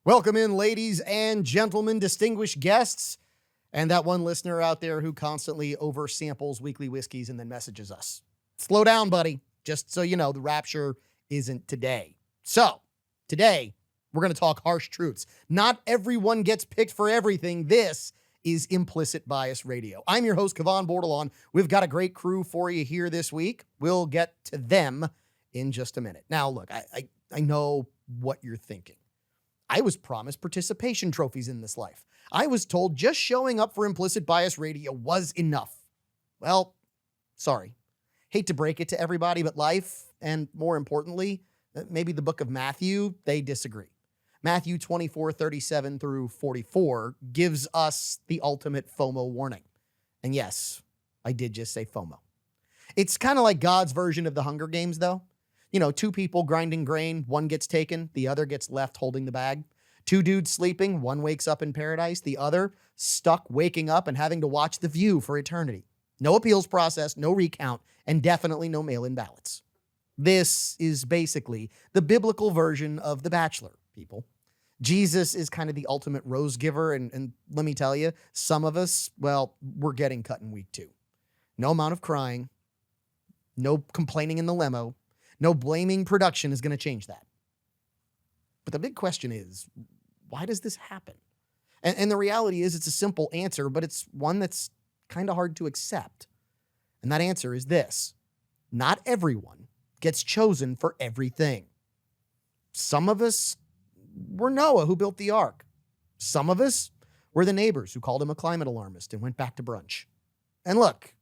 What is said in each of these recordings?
Welcome in, ladies and gentlemen, distinguished guests, and that one listener out there who constantly oversamples weekly whiskeys and then messages us. Slow down, buddy. Just so you know, the rapture isn't today. So, today, we're going to talk harsh truths. Not everyone gets picked for everything. This is Implicit Bias Radio. I'm your host, Kevon Bordelon. We've got a great crew for you here this week. We'll get to them in just a minute. Now, look, I know what you're thinking. I was promised participation trophies in this life. I was told just showing up for Implicit Bias Radio was enough. Well, sorry. Hate to break it to everybody, but life, and more importantly, maybe the book of Matthew, they disagree. Matthew 24:37 through 44 gives us the ultimate FOMO warning. And yes, I did just say FOMO. It's kind of like God's version of the Hunger Games, though. You know, two people grinding grain, one gets taken, the other gets left holding the bag. Two dudes sleeping, one wakes up in paradise, the other stuck waking up and having to watch The View for eternity. No appeals process, no recount, and definitely no mail-in ballots. This is basically the biblical version of The Bachelor, people. Jesus is kind of the ultimate rose giver, and let me tell you, some of us, well, we're getting cut in week 2. No amount of crying, no complaining in the limo, no blaming production is going to change that. But the big question is, why does this happen? And the reality is it's a simple answer, but it's one that's kind of hard to accept. And that answer is this: not everyone gets chosen for everything. Some of us were Noah who built the ark. Some of us were the neighbors who called him a climate alarmist and went back to brunch. And look,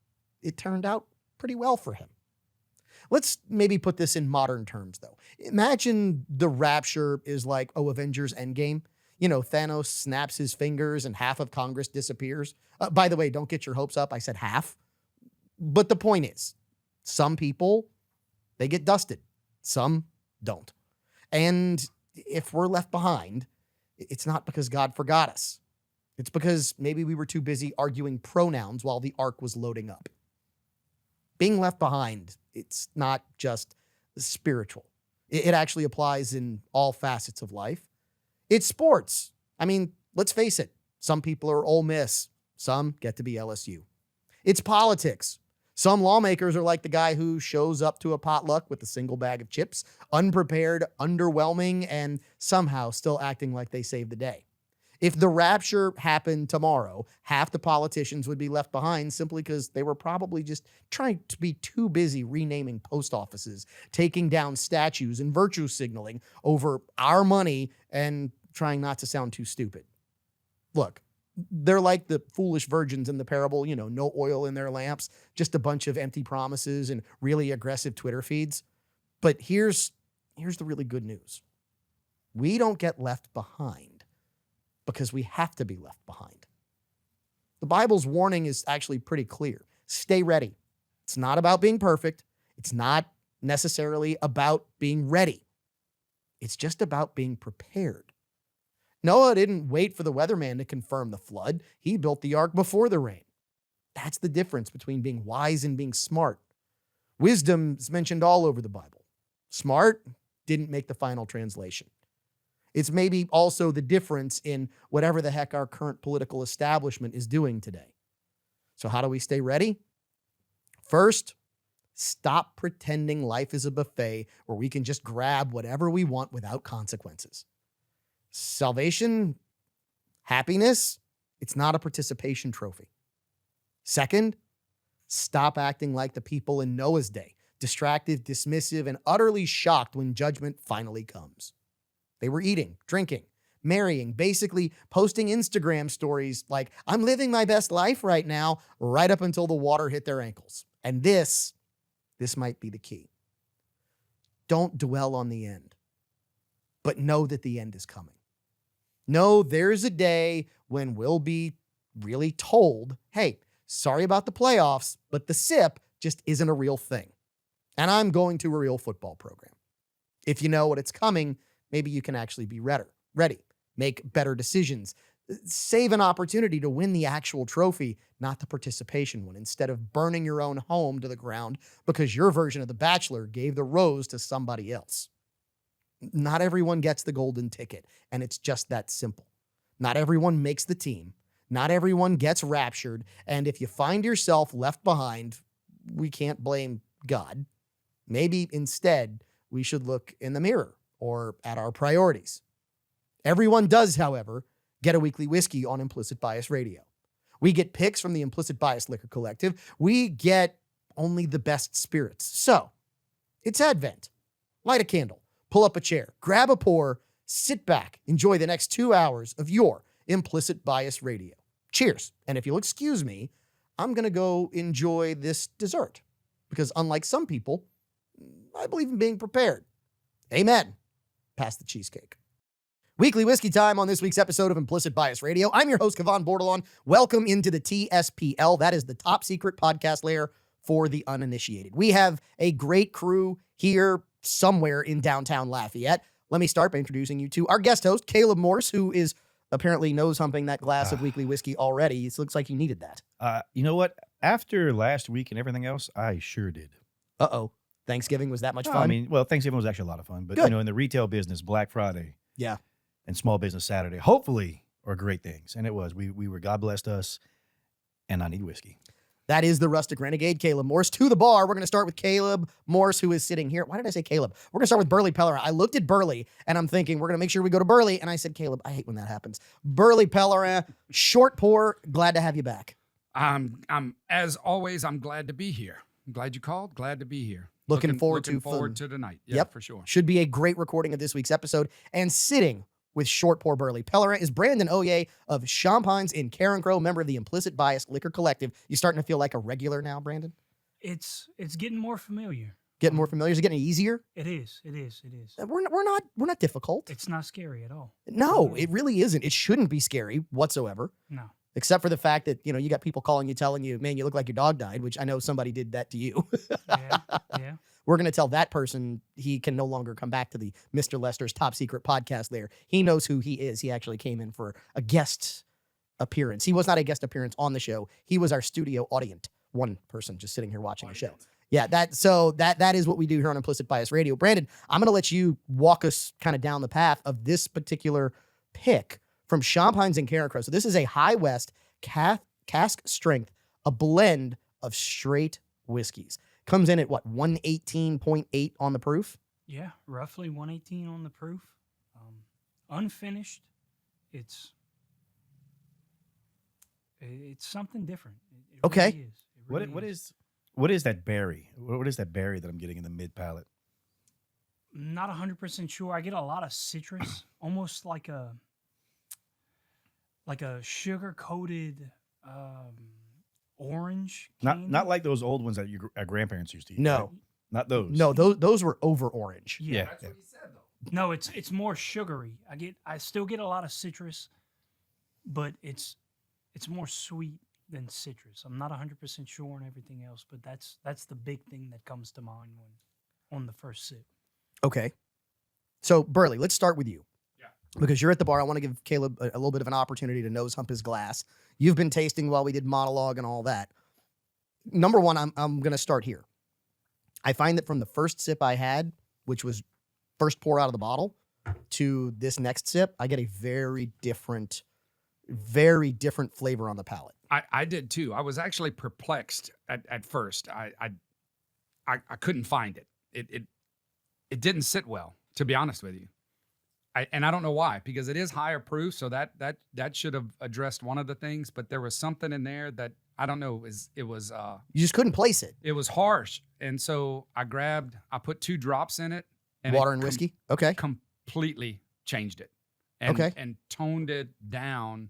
it turned out pretty well for him. Let's maybe put this in modern terms, though. Imagine the rapture is like, Avengers Endgame. You know, Thanos snaps his fingers and half of Congress disappears. By the way, don't get your hopes up. I said half. But the point is, some people, they get dusted. Some don't. And if we're left behind, it's not because God forgot us. It's because maybe we were too busy arguing pronouns while the ark was loading up. Being left behind, it's not just spiritual. It actually applies in all facets of life. It's sports. I mean, let's face it. Some people are Ole Miss. Some get to be LSU. It's politics. Some lawmakers are like the guy who shows up to a potluck with a single bag of chips, unprepared, underwhelming, and somehow still acting like they saved the day. If the rapture happened tomorrow, half the politicians would be left behind simply because they were probably just trying to be too busy renaming post offices, taking down statues, and virtue signaling over our money and trying not to sound too stupid. Look, they're like the foolish virgins in the parable, no oil in their lamps, just a bunch of empty promises and really aggressive Twitter feeds. But here's the really good news. We don't get left behind because we have to be left behind. The Bible's warning is actually pretty clear. Stay ready. It's not about being perfect. It's not necessarily about being ready. It's just about being prepared. Noah didn't wait for the weatherman to confirm the flood. He built the ark before the rain. That's the difference between being wise and being smart. Wisdom is mentioned all over the Bible. Smart didn't make the final translation. It's maybe also the difference in whatever the heck our current political establishment is doing today. So how do we stay ready? First, stop pretending life is a buffet where we can just grab whatever we want without consequences. Salvation, happiness, it's not a participation trophy. Second, stop acting like the people in Noah's day, distracted, dismissive, and utterly shocked when judgment finally comes. They were eating, drinking, marrying, basically posting Instagram stories like, I'm living my best life right now, right up until the water hit their ankles. And this might be the key. Don't dwell on the end, but know that the end is coming. Know there's a day when we'll be really told, hey, sorry about the playoffs, but the SIP just isn't a real thing. And I'm going to a real football program. If you know what it's coming, maybe you can actually be ready, make better decisions, save an opportunity to win the actual trophy, not the participation one, instead of burning your own home to the ground because your version of The Bachelor gave the rose to somebody else. Not everyone gets the golden ticket, and it's just that simple. Not everyone makes the team. Not everyone gets raptured, and if you find yourself left behind, we can't blame God. Maybe instead, we should look in the mirror or at our priorities. Everyone does, however, get a weekly whiskey on Implicit Bias Radio. We get picks from the Implicit Bias Liquor Collective. We get only the best spirits. So, it's Advent. Light a candle, pull up a chair, grab a pour, sit back, enjoy the next 2 hours of your Implicit Bias Radio. Cheers. And if you'll excuse me, I'm going to go enjoy this dessert because unlike some people, I believe in being prepared. Amen. Pass the cheesecake. Weekly whiskey time on this week's episode of Implicit Bias Radio. I'm your host, Kevon Bordelon. Welcome into the TSPL. That is the top secret podcast layer for the uninitiated. We have a great crew here somewhere in downtown Lafayette. Let me start by introducing you to our guest host, Caleb Morse, who is apparently nose humping that glass of weekly whiskey already. It looks like you needed that. You know what? After last week and everything else, I sure did. Uh-oh. Thanksgiving was that much fun? I mean, well, Thanksgiving was actually a lot of fun. But, Good. in the retail business, Black Friday Yeah. and Small Business Saturday, hopefully, are great things. And it was. We were, God blessed us, and I need whiskey. That is the Rustic Renegade, Caleb Morse. To the bar, we're going to start with Caleb Morse, who is sitting here. Why did I say Caleb? We're going to start with Burley Pellerin. I looked at Burley, and I'm thinking, we're going to make sure we go to Burley. And I said, Caleb, I hate when that happens. Burley Pellerin, short pour, glad to have you back. I'm as always, I'm glad to be here. I'm glad you called. Glad to be here. Looking forward to tonight. Yeah, Yep. for sure. Should be a great recording of this week's episode. And sitting with short pour Burley Pellerin is Brandon Oye of Champagnes in Carencro, member of the Implicit Bias Liquor Collective. You starting to feel like a regular now, Brandon? It's getting more familiar. Getting more familiar? Is it getting easier? It is. We're not difficult. It's not scary at all. No, it really isn't. It shouldn't be scary whatsoever. No. Except for the fact that, you got people calling you, telling you, man, you look like your dog died, which I know somebody did that to you. Yeah. We're going to tell that person he can no longer come back to the Mr. Lester's Top Secret podcast there. He knows who he is. He actually came in for a guest appearance. He was not a guest appearance on the show. He was our studio audience. One person just sitting here watching the show. Yeah, that is what we do here on Implicit Bias Radio. Brandon, I'm going to let you walk us kind of down the path of this particular pick from Champagnes in Carencro. So this is a High West cask strength, a blend of straight whiskeys. Comes in at what, 118.8 on the proof? Yeah, roughly 118 on the proof. Unfinished. It's something different. It Okay. Really is. It really What is that berry? What is that berry that I'm getting in the mid palate? Not 100% sure. I get a lot of citrus, almost like a sugar coated orange. Candy. Not like those old ones that our grandparents used to eat. No. Right? Not those. No, those were over orange. Yeah. That's what he said, though. No, it's more sugary. I still get a lot of citrus, but it's more sweet than citrus. I'm not 100% sure on everything else, but that's the big thing that comes to mind on the first sip. Okay. So, Burley, let's start with you. Yeah. Because you're at the bar. I want to give Caleb a little bit of an opportunity to nose hump his glass. You've been tasting while we did monologue and all that. Number one, I'm going to start here. I find that from the first sip I had, which was first pour out of the bottle, to this next sip, I get a very different flavor on the palate. I did too. I was actually perplexed at first. I couldn't find it. It didn't sit well, to be honest with you. And I don't know why, because it is higher proof, so that should have addressed one of the things. But there was something in there that I don't know. It was You just couldn't place it. it was harsh, and so I put 2 drops in it, and Water it and whiskey. Okay. completely changed it, and, Okay. and toned it down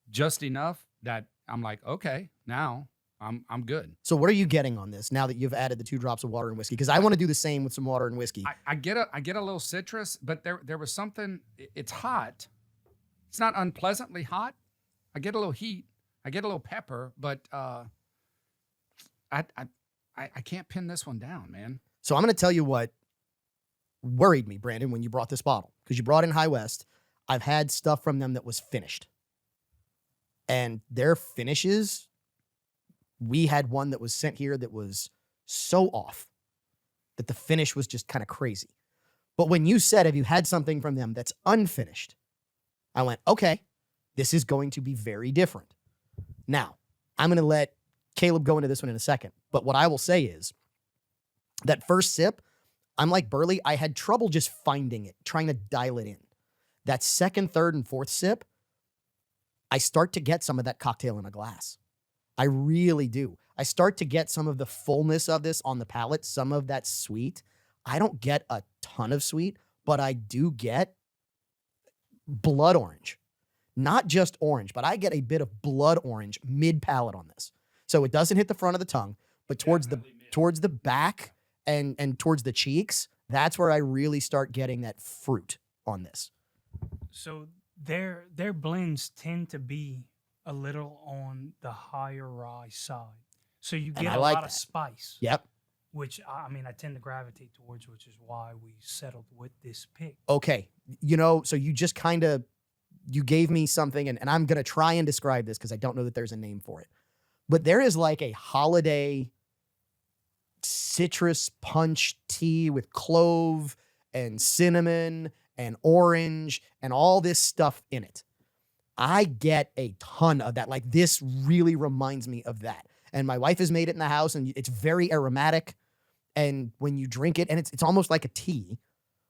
just enough that I'm like, okay, now I'm good. So what are you getting on this now that you've added the 2 drops of water and whiskey? Because I want to do the same with some water and whiskey. I get a little citrus, but there was something. It's hot. It's not unpleasantly hot. I get a little heat. I get a little pepper, but I can't pin this one down, man. So I'm going to tell you what worried me, Brandon, when you brought this bottle. Because you brought in High West. I've had stuff from them that was finished. And their finishes, we had one that was sent here that was so off that the finish was just kind of crazy. But when you said, have you had something from them that's unfinished? I went, okay, this is going to be very different. Now, I'm going to let Caleb go into this one in a second. But what I will say is that first sip, I'm like Burley, I had trouble just finding it, trying to dial it in. That second, third, and fourth sip, I start to get some of that cocktail in a glass. I really do. I start to get some of the fullness of this on the palate, some of that sweet. I don't get a ton of sweet, but I do get blood orange. Not just orange, but I get a bit of blood orange mid-palate on this. So it doesn't hit the front of the tongue, but towards the back and towards the cheeks, that's where I really start getting that fruit on this. So their blends tend to be a little on the higher rye side. So you And get I a like lot that. of spice, Yep. which I mean I tend to gravitate towards, which is why we settled with this pick. Okay. So you just kind of, you gave me something, and I'm going to try and describe this because I don't know that there's a name for it. But there is like a holiday citrus punch tea with clove and cinnamon and orange and all this stuff in it. I get a ton of that. Like, this really reminds me of that. And my wife has made it in the house, and it's very aromatic. And when you drink it, and it's almost like a tea,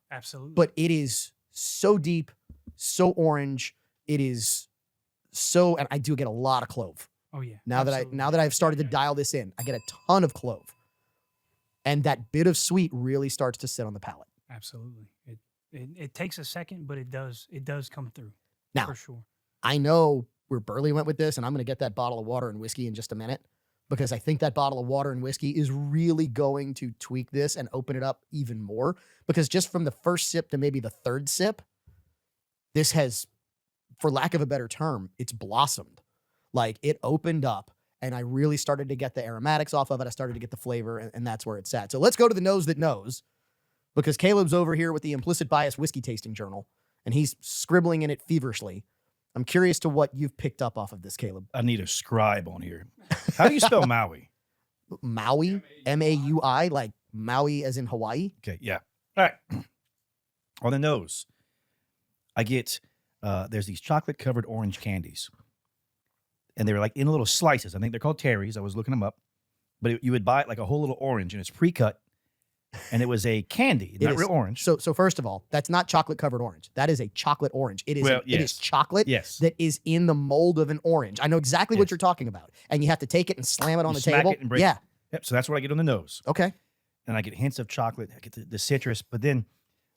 Absolutely. but it is so deep, so orange. It is so, and I do get a lot of clove. oh yeah. Now absolutely. that I've started to dial this in, I get a ton of clove. And that bit of sweet really starts to sit on the palate. Absolutely. It takes a second, but it does come through. Now, for sure. I know where Burley went with this, and I'm going to get that bottle of water and whiskey in just a minute, because I think that bottle of water and whiskey is really going to tweak this and open it up even more. Because just from the first sip to maybe the third sip, this has, for lack of a better term, it's blossomed. Like, it opened up, and I really started to get the aromatics off of it. I started to get the flavor, and that's where it's at. So let's go to the nose that knows, because Caleb's over here with the Implicit Bias Whiskey Tasting Journal, and he's scribbling in it feverishly. I'm curious to what you've picked up off of this, Caleb. I need a scribe on here. How do you spell Maui? Maui, M-A-U-I, like Maui as in Hawaii. Okay, yeah. All right. On the nose, I get, there's these chocolate-covered orange candies. And they were like in little slices. I think they're called Terry's. I was looking them up. But you would buy it like a whole little orange, and it's pre-cut. And it was a candy, not is. real orange. So first of all, that's not chocolate covered orange. That is a chocolate orange. It is Well, it is yes. chocolate Yes. that is in the mold of an orange. I know exactly what Yes. you're talking about. And you have to take it and slam it on You the smack table. it and break Yeah. Yep, so that's what I get on the nose. Okay. And I get hints of chocolate. I get the citrus. But then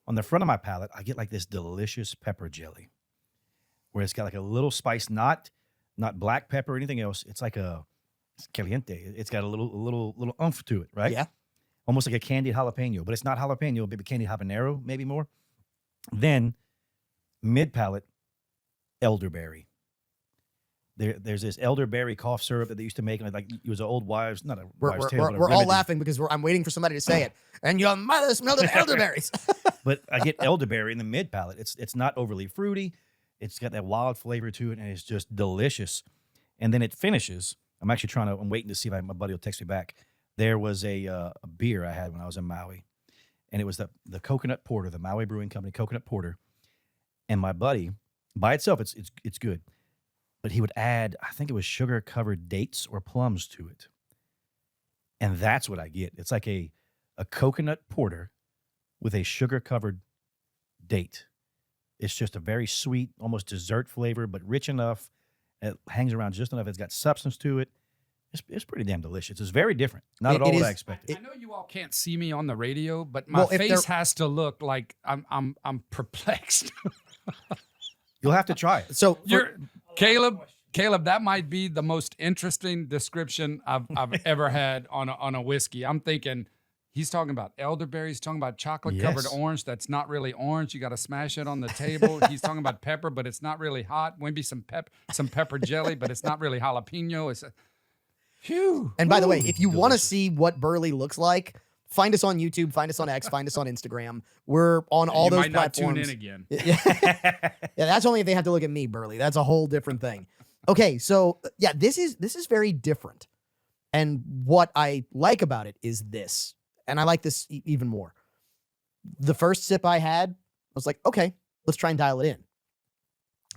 on the front of my palate, I get like this delicious pepper jelly, where it's got like a little spice, not black pepper or anything else. It's like it's caliente. It's got a little oomph to it, right? Yeah. Almost like a candied jalapeno, but it's not jalapeno, maybe candied habanero, maybe more. Then mid palate, elderberry. There's this elderberry cough syrup that they used to make, like it was an old wives, not a wives' tale, but a We're all remedy. laughing because I'm waiting for somebody to say it. And your mother smelled of elderberries. But I get elderberry in the mid palate. It's not overly fruity. It's got that wild flavor to it, and it's just delicious. And then it finishes. I'm waiting to see if my buddy will text me back. There was a beer I had when I was in Maui, and it was the coconut porter, the Maui Brewing Company coconut porter. And my buddy, by itself, it's good, but he would add, I think it was sugar covered dates or plums to it, and that's what I get. It's like a coconut porter with a sugar covered date. It's just a very sweet, almost dessert flavor, but rich enough. It hangs around just enough. It's got substance to it. It's pretty damn delicious. It's very different. Not at all what I expected. I know you all can't see me on the radio, but my Well, if face there- has to look like I'm perplexed. You'll have to try it. So You're Caleb, that might be the most interesting description I've ever had on a whiskey. I'm thinking he's talking about elderberries, talking about chocolate covered Yes. orange that's not really orange. You got to smash it on the table. He's talking about pepper, but it's not really hot. Maybe some pepper jelly, but it's not really jalapeno. Phew. And by the way, if you want to delicious. see what Burley looks like, find us on YouTube, find us on X, find us on Instagram. We're on all you those might not platforms. tune in again. Yeah, that's only if they have to look at me, Burley. That's a whole different thing. Okay, so yeah, this is very different. And what I like about it is this, and I like this even more. The first sip I had, I was like, okay, let's try and dial it in.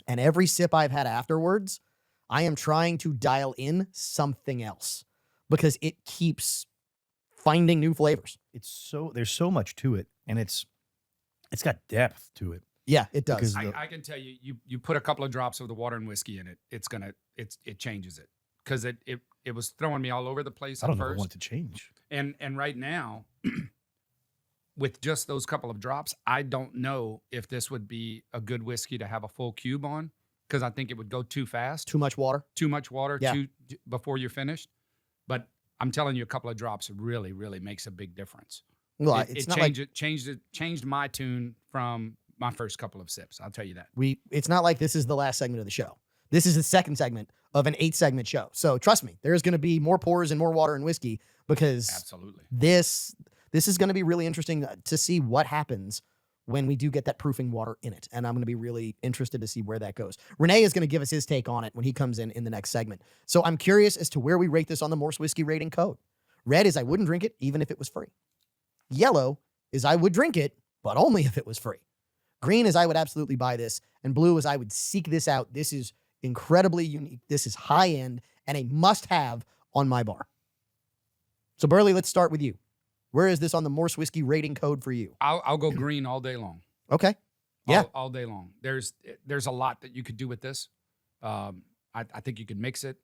And every sip I've had afterwards, I am trying to dial in something else because it keeps finding new flavors. There's so much to it, and it's got depth to it. Yeah, it does. Because I can tell you, you put a couple of drops of the water and whiskey in it, it changes it because it was throwing me all over the place I at don't know if I first. want to change. And right now, with just those couple of drops, I don't know if this would be a good whiskey to have a full cube on because I think it would go too fast, Too much water. too much water, Yeah. before you're finished. But I'm telling you, a couple of drops really, really makes a big difference. Well, It it's not like changed my tune from my first couple of sips. I'll tell you that. it's not like this is the last segment of the show. This is the second segment of an 8-segment show. So trust me, there's going to be more pours and more water and whiskey because Absolutely. this is going to be really interesting to see what happens when we do get that proofing water in it. And I'm going to be really interested to see where that goes. Renee is going to give us his take on it when he comes in the next segment. So I'm curious as to where we rate this on the Morse Whiskey rating code. Red is I wouldn't drink it even if it was free. Yellow is I would drink it, but only if it was free. Green is I would absolutely buy this. And blue is I would seek this out. This is incredibly unique. This is high end and a must have on my bar. So Burley, let's start with you. Where is this on the Morse Whiskey rating code for you? I'll go green all day long. Okay. Yeah. All day long. There's a lot that you could do with this. I think you could mix it.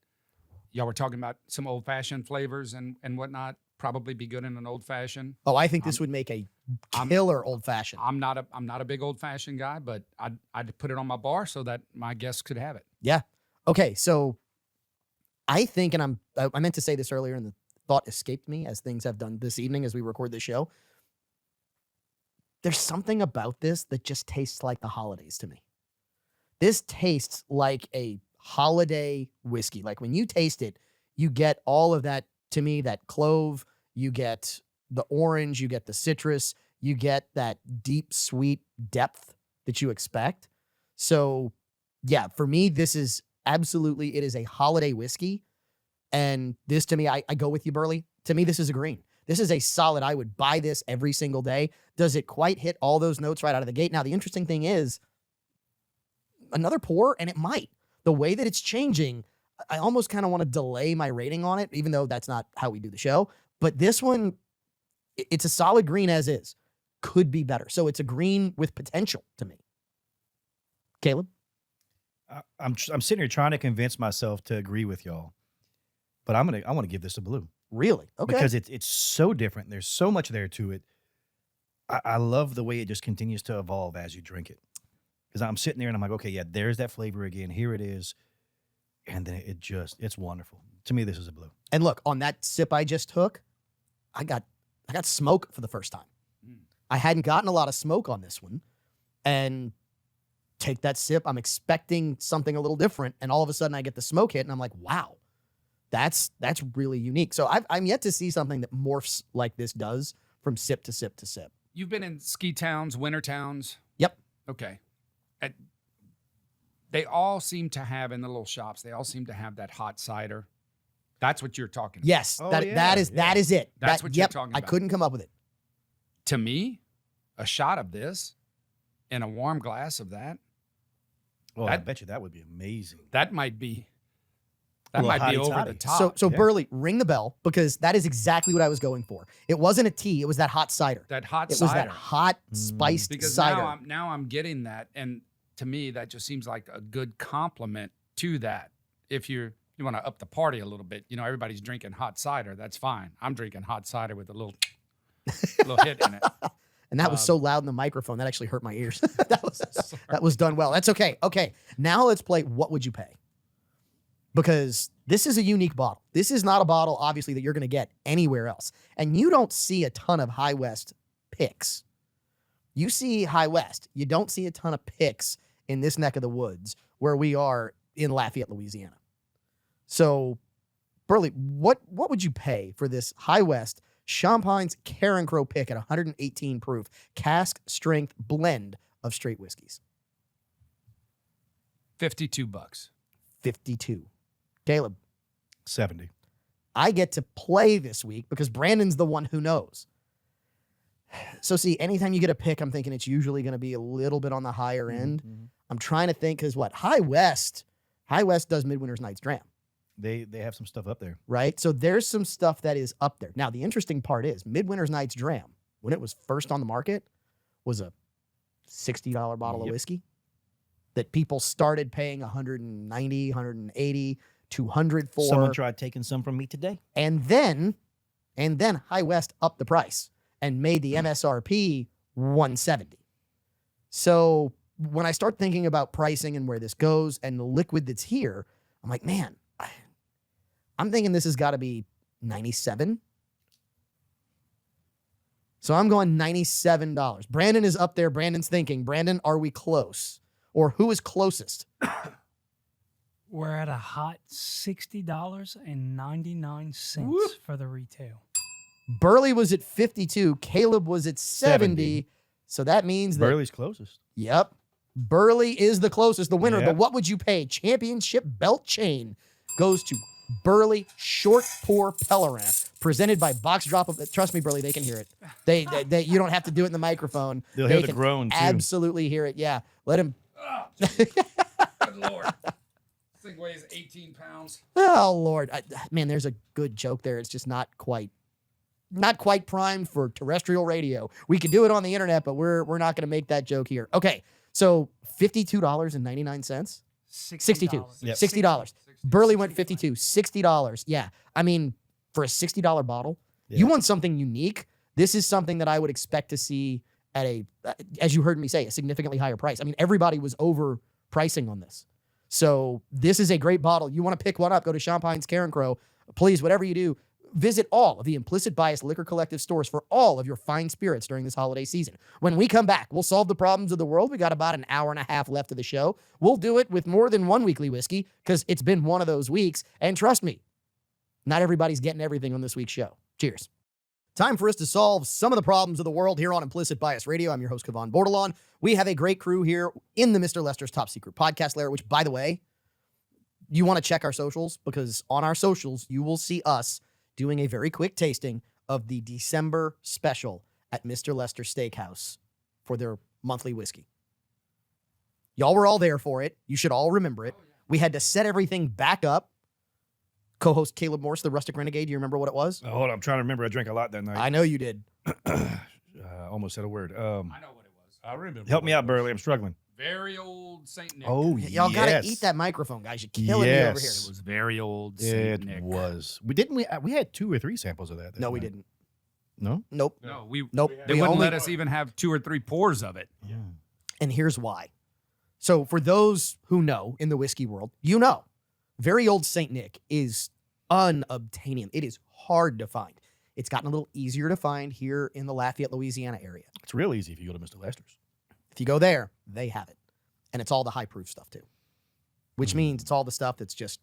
Y'all were talking about some old fashioned flavors and whatnot. Probably be good in an old fashioned. Oh, I think this would make a killer old fashioned. I'm not a big old fashioned guy, but I'd put it on my bar so that my guests could have it. Yeah. Okay. So I think, and I meant to say this earlier and the thought escaped me as things have done this evening as we record this show. There's something about this that just tastes like the holidays to me. This tastes like a holiday whiskey. Like when you taste it, you get all of that, to me, that clove, you get the orange, you get the citrus, you get that deep, sweet depth that you expect. So yeah, for me, this is absolutely, it is a holiday whiskey. And this to me, I go with you, Burley. To me, this is a green. This is a solid, I would buy this every single day. Does it quite hit all those notes right out of the gate? Now, the interesting thing is another pour, and it might. The way that it's changing, I almost kind of want to delay my rating on it, even though that's not how we do the show. But this one, it's a solid green as is. Could be better. So it's a green with potential to me. Caleb? I'm sitting here trying to convince myself to agree with y'all, but I want to give this a blue. Really? Okay. Because it's so different. There's so much there to it. I love the way it just continues to evolve as you drink it. Because I'm sitting there and I'm like, okay, yeah, there's that flavor again. Here it is. And then it's wonderful. To me, this is a blue. And look, on that sip I just took, I got smoke for the first time. I hadn't gotten a lot of smoke on this one. And take that sip, I'm expecting something a little different. And all of a sudden I get the smoke hit and I'm like, wow, that's really unique. So I'm yet to see something that morphs like this does from sip to sip to sip. You've been in ski towns, winter towns. Yep. Okay. They all seem to have, in the little shops, they all seem to have that hot cider. That's what you're talking about. Yes, Oh, that yeah, is it. That's That- what you're yep, talking I about. couldn't come up with it. To me, a shot of this and a warm glass of that, Well, I That- bet you that would be amazing. that might be A little over hotty-toddy. the top. So yeah. Burley, ring the bell because that is exactly what I was going for. It wasn't a tea, it was that hot cider. that hot It cider. was that hot spiced Because cider. now I'm getting that, and to me that just seems like a good compliment to that. If you want to up the party a little bit, everybody's drinking hot cider. That's fine. I'm drinking hot cider with a little hit in it. And that was so loud in the microphone that actually hurt my ears. that was done well. That's okay. Okay, now let's play What Would You Pay? Because this is a unique bottle. This is not a bottle, obviously, that you're going to get anywhere else. And you don't see a ton of High West picks. You see High West. You don't see a ton of picks in this neck of the woods where we are in Lafayette, Louisiana. So, Burley, what would you pay for this High West Champagne's Karen Crow pick at 118 proof cask strength blend of straight whiskeys? $52. 52. Caleb, 70. I get to play this week because Brandon's the one who knows. So see, anytime you get a pick, I'm thinking it's usually going to be a little bit on the higher end. Mhm. I'm trying to think because what High West does Midwinter's Night's Dram, They have some stuff up there. right? So there's some stuff that is up there. Now the interesting part is Midwinter's Night's Dram, when it was first on the market, was a $60 bottle of Yep. whiskey that people started paying $190, $180, $200 for. Someone tried taking some from me today. And then High West upped the price and made the MSRP $170. So when I start thinking about pricing and where this goes and the liquid that's here, I'm like, man, I'm thinking this has got to be 97. So I'm going $97. Brandon is up there. Brandon's thinking, Brandon, are we close? Or who is closest? We're at a hot $60.99 Whoop. for the retail. Burley was at 52. Caleb was at 70. So that means that, Burley's closest. yep, Burley is the closest, the winner. Yep. But what would you pay? Championship belt chain goes to Burley Short Pour Pellerin, presented by Box Drop of. Trust me, Burley, they can hear it. They you don't have to do it in the microphone. They'll They hear the can groan too. absolutely hear it. Yeah, let him. Good Lord. This thing weighs 18 pounds. Oh Lord, man, there's a good joke there. It's just not quite primed for terrestrial radio. We could do it on the internet, but we're not going to make that joke here. Okay, so $52.99, $62, Yep. $60. Burley went 52, $60. Yeah, I mean, for a $60 bottle, you Yeah. want something unique. This is something that I would expect to see at a, as you heard me say, a significantly higher price. I mean, everybody was overpricing on this. So this is a great bottle. You want to pick one up, go to Champagne's Karen Crow. Please, whatever you do, visit all of the Implicit Bias Liquor Collective stores for all of your fine spirits during this holiday season. When we come back, we'll solve the problems of the world. We got about an hour and a half left of the show. We'll do it with more than one weekly whiskey because it's been one of those weeks. And trust me, not everybody's getting everything on this week's show. Cheers. Time for us to solve some of the problems of the world here on Implicit Bias Radio. I'm your host, Kevon Bordelon. We have a great crew here in the Mr. Lester's Top Secret Podcast layer, which, by the way, you want to check our socials because on our socials, you will see us doing a very quick tasting of the December special at Mr. Lester Steakhouse for their monthly whiskey. Y'all were all there for it. You should all remember it. We had to set everything back up. Co-host Caleb Morse, the Rustic Renegade, do you remember what it was? Oh, hold on, I'm trying to remember. I drank a lot that night. I know you did. Almost said a word. I know what it was. I remember. Help me what out, it Burley. was. I'm struggling. Very old Saint Nick. Oh, Y'all gotta yes. eat that microphone, guys. You're killing me over here. Yes. It was very old Saint It Nick. was. We had 2 or 3 samples of that. No, we night. didn't. No. Nope. No, we Nope. they We wouldn't only- let us even have 2 or 3 pours of it. Yeah. And here's why. So for those who know in the whiskey world, you know, very old Saint Nick is unobtainium. It is hard to find. It's gotten a little easier to find here in the Lafayette, Louisiana area. It's real easy if you go to Mr. Lester's. If you go there, they have it. And it's all the high proof stuff too, which means it's all the stuff that's just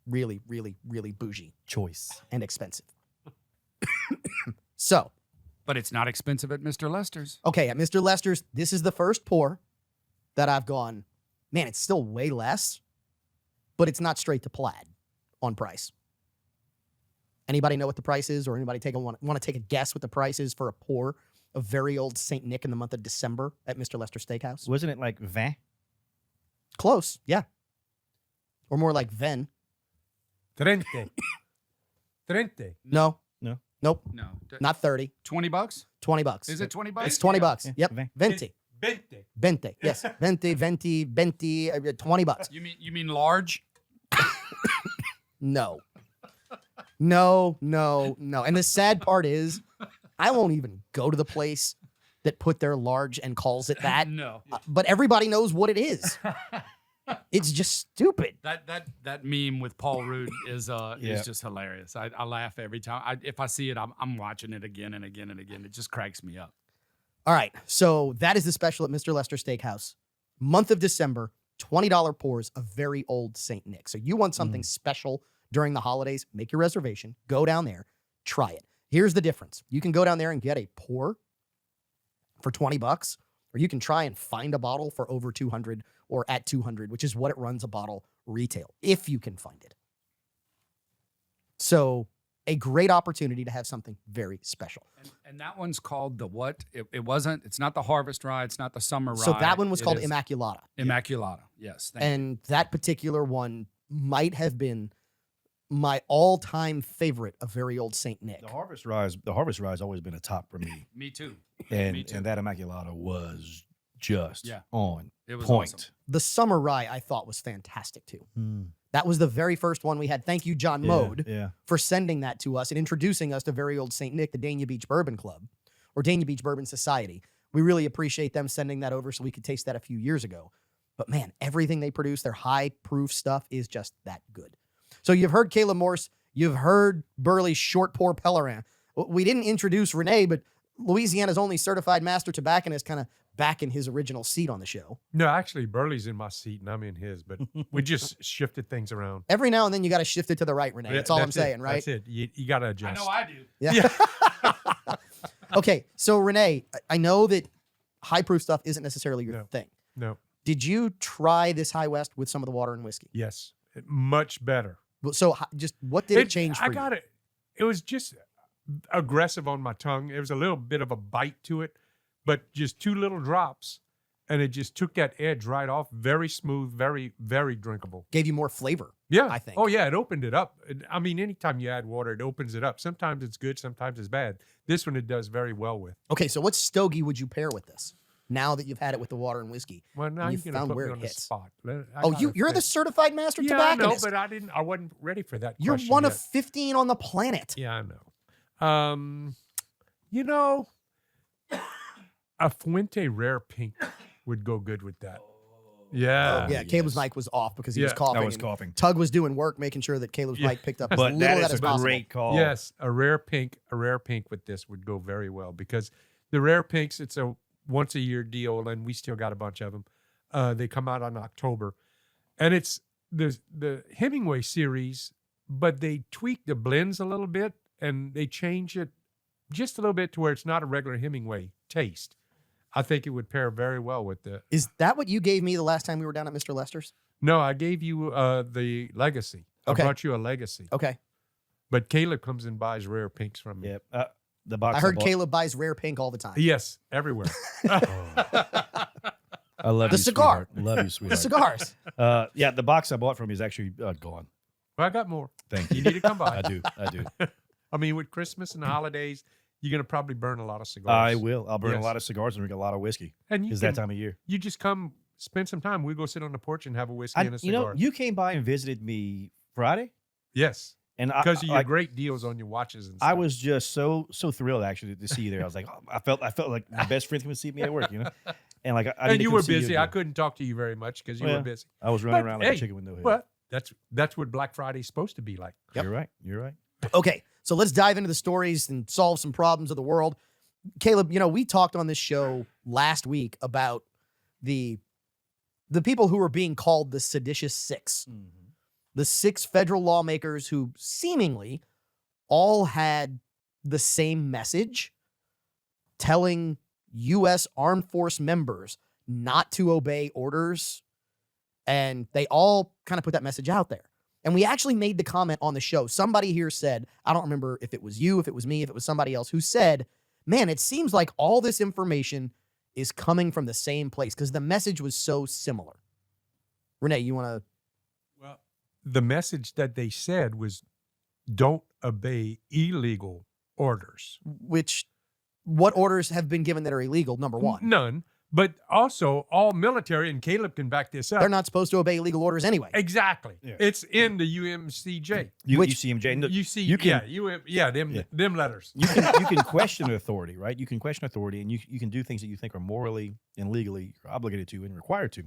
really, really, really bougie Choice. and expensive. So, But it's not expensive at Mr. Lester's. okay, at Mr. Lester's, this is the first pour that I've gone, man, it's still way less, but it's not straight to plaid on price. Anybody know what the price is, or anybody want to take a guess what the price is for a pour of very old Saint Nick in the month of December at Mr. Lester Steakhouse? Wasn't it like vin? Close, yeah. Or more like Ven. Trente. Trente. No. No. Nope. No. Not 30. $20? $20. Is it 20 bucks? It's 20 bucks. Yeah, Yep. Vin. Venti. Vente. Venti. Yes. Venti, 20 bucks. You mean large? No. No. And the sad part is, I won't even go to the place that put their large and calls it that. No. But everybody knows what it is. It's just stupid. That meme with Paul Rudd is Yeah. just hilarious. I laugh every time. If I see it, I'm watching it again and again and again. It just cracks me up. All right. So that is the special at Mr. Lester Steakhouse. Month of December, $20 pours of very old St. Nick. So you want something special during the holidays, make your reservation, go down there, try it. Here's the difference. You can go down there and get a pour for 20 bucks, or you can try and find a bottle for over 200 or at 200, which is what it runs a bottle retail, if you can find it. So a great opportunity to have something very special. And that one's called the what? It's not the Harvest Rye. It's not the Summer Rye. So that one was It called is Immaculata. Immaculata. Yes. Thank you. And that particular one might have been my all-time favorite of Very Old Saint Nick. The Harvest Rye has always been a top for me, Me too. and Me too. and that Immaculata was just on It was point. awesome. The Summer Rye I thought was fantastic too. Hmm. That was the very first one we had. Thank you, John Yeah, Mode, yeah. for sending that to us and introducing us to Very Old Saint Nick, the Dania Beach Bourbon Club, or Dania Beach Bourbon Society. We really appreciate them sending that over so we could taste that a few years ago. But man, everything they produce, their high proof stuff is just that good. So you've heard Caleb Morse, you've heard Burley's Short Pour Pellerin. We didn't introduce Renee, but Louisiana's only certified master tobacconist kind of back in his original seat on the show. No, actually, Burley's in my seat and I'm in his, but we just shifted things around. Every now and then you got to shift it to the right, Renee. That's all I'm it. saying, right? That's it. You got to I adjust. know I do. Yeah. Okay, so Renee, I know that high proof stuff isn't necessarily your No. thing. No. Did you try this High West with some of the water and whiskey? Yes. Much better. Well, so just what did it change for I you? got it. It was just aggressive on my tongue. It was a little bit of a bite to it, but just 2 little drops, and it just took that edge right off. Very smooth, very, very drinkable. Gave you more flavor. Yeah, I think. Oh yeah, it opened it up. I mean, anytime you add water, it opens it up. Sometimes it's good, sometimes it's bad. This one it does very well with. Okay, so what stogie would you pair with this? Now that you've had it with the water and whiskey. Well, now You you're gonna found put where me it on the hits. spot. You're the certified master yeah, I know, tobacconist. but I wasn't ready for that. You're question one yet. of 15 on the planet. Yeah, I know. You know, a Fuente Rare Pink would go good with that. Yeah. Yeah, Caleb's yes. mic was off because he was Yeah. coughing. I was and coughing. Tug was doing work, making sure that Caleb's Yeah. mic picked up as But little that of that is as a possible. great call. Yes, a rare pink with this would go very well because the rare pinks, it's a once a year deal, and we still got a bunch of them. They come out in October, and it's the Hemingway series, but they tweak the blends a little bit and they change it just a little bit to where it's not a regular Hemingway taste. I think it would pair very well with the. Is that what you gave me the last time we were down at Mr. Lester's? No, I gave you the Legacy. Okay. I brought you a Legacy, Okay. but Caleb comes and buys rare pinks from me. Yep. The box I heard bought- Caleb buys rare pink all the time. Yes, everywhere. I love The you, cigar. sweetheart. Love you, The sweetheart. cigars. Yeah, the box I bought from you is actually gone. Well, I got more. Thank You you. need to come by. I do. I do. I mean, with Christmas and the holidays, you're gonna probably burn a lot of cigars. I will. I'll burn Yes. a lot of cigars and drink a lot of whiskey. And you It's can, that time of year. you just come spend some time. We go sit on the porch and have a whiskey and a You know, cigar. you came by and visited me Friday, yes, and because of your like, great deals on your watches and stuff. I was just so thrilled actually to see you there. I was like, I felt like my best friend came to see me at work, you know, and like I need and to you come were see busy. I again. couldn't talk to you very much because you Well, were busy. I was running But, around like hey, a chicken with no head. But that's what Black Friday's supposed to be like. Yep. You're right. You're right. Okay, so let's dive into the stories and solve some problems of the world. Caleb, you know, we talked on this show last week about the people who were being called the seditious six. The 6 federal lawmakers who seemingly all had the same message, telling U.S. Armed Force members not to obey orders. And they all kind of put that message out there. And we actually made the comment on the show. Somebody here said, I don't remember if it was you, if it was me, if it was somebody else, who said, man, it seems like all this information is coming from the same place because the message was so similar. Renee, you want to? Well, the message that they said was, "Don't obey illegal orders." What orders have been given that are illegal? Number one, None. But also, all military, and Caleb can back this up. they're not supposed to obey illegal orders anyway. Exactly. Yeah. It's in the UMCJ. Which- UCMJ. No, You see, you can- them letters. you can question authority, right? You can question authority, and you can do things that you think are morally and legally obligated to and required to.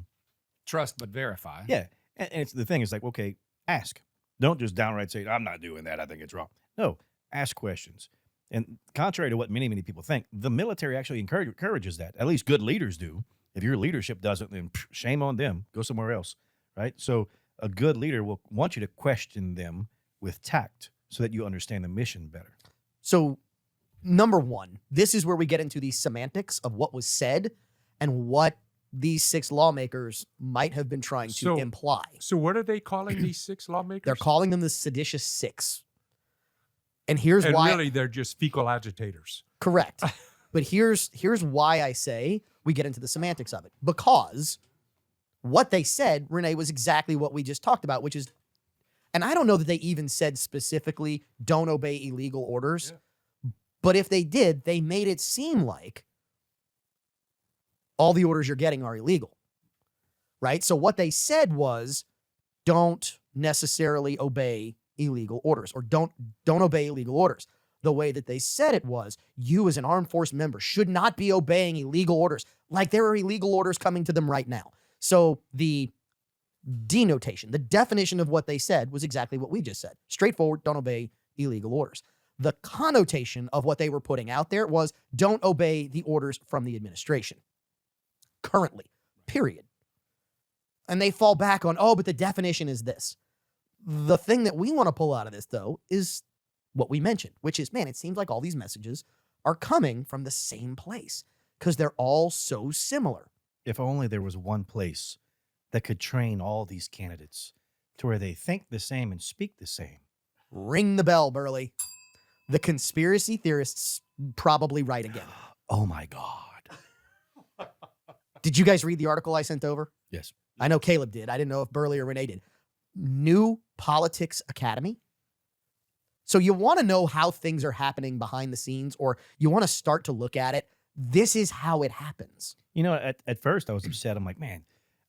Trust but verify. Yeah, and it's the thing is like, okay, ask. Don't just downright say, I'm not doing that. I think it's wrong. No, ask questions. And contrary to what many people think, the military actually encourages that. At least good leaders do. If your leadership doesn't, then shame on them. Go somewhere else, right? So a good leader will want you to question them with tact so that you understand the mission better. So, number one, this is where we get into the semantics of what was said and what these 6 lawmakers might have been trying to So- imply. So what are they calling these 6 lawmakers? They're calling them the seditious 6. And here's And why. really, they're just fecal agitators. Correct. But here's why I say we get into the semantics of it. Because what they said, Renee, was exactly what we just talked about, which is, and I don't know that they even said specifically, don't obey illegal orders. But if they did, they made it seem like all the orders you're getting are illegal, right? So what they said was, don't necessarily obey illegal orders, or don't obey illegal orders. The way that they said it was, you as an armed force member should not be obeying illegal orders, like there are illegal orders coming to them right now. So the denotation, the definition of what they said was exactly what we just said. Straightforward, don't obey illegal orders. The connotation of what they were putting out there was, don't obey the orders from the administration. Currently, period. And they fall back on, oh, but the definition is this. The thing that we want to pull out of this, though, is what we mentioned, which is, man, it seems like all these messages are coming from the same place because they're all so similar. If only there was one place that could train all these candidates to where they think the same and speak the same. Ring the bell, Burley. The conspiracy theorists probably right again. Oh my God. Did you guys read the article I sent over? Yes. I know Caleb did. I didn't know if Burley or Renee did. New Politics Academy. So you want to know how things are happening behind the scenes, or you want to start to look at it. This is how it happens. You know, at first I was upset. I'm like, man,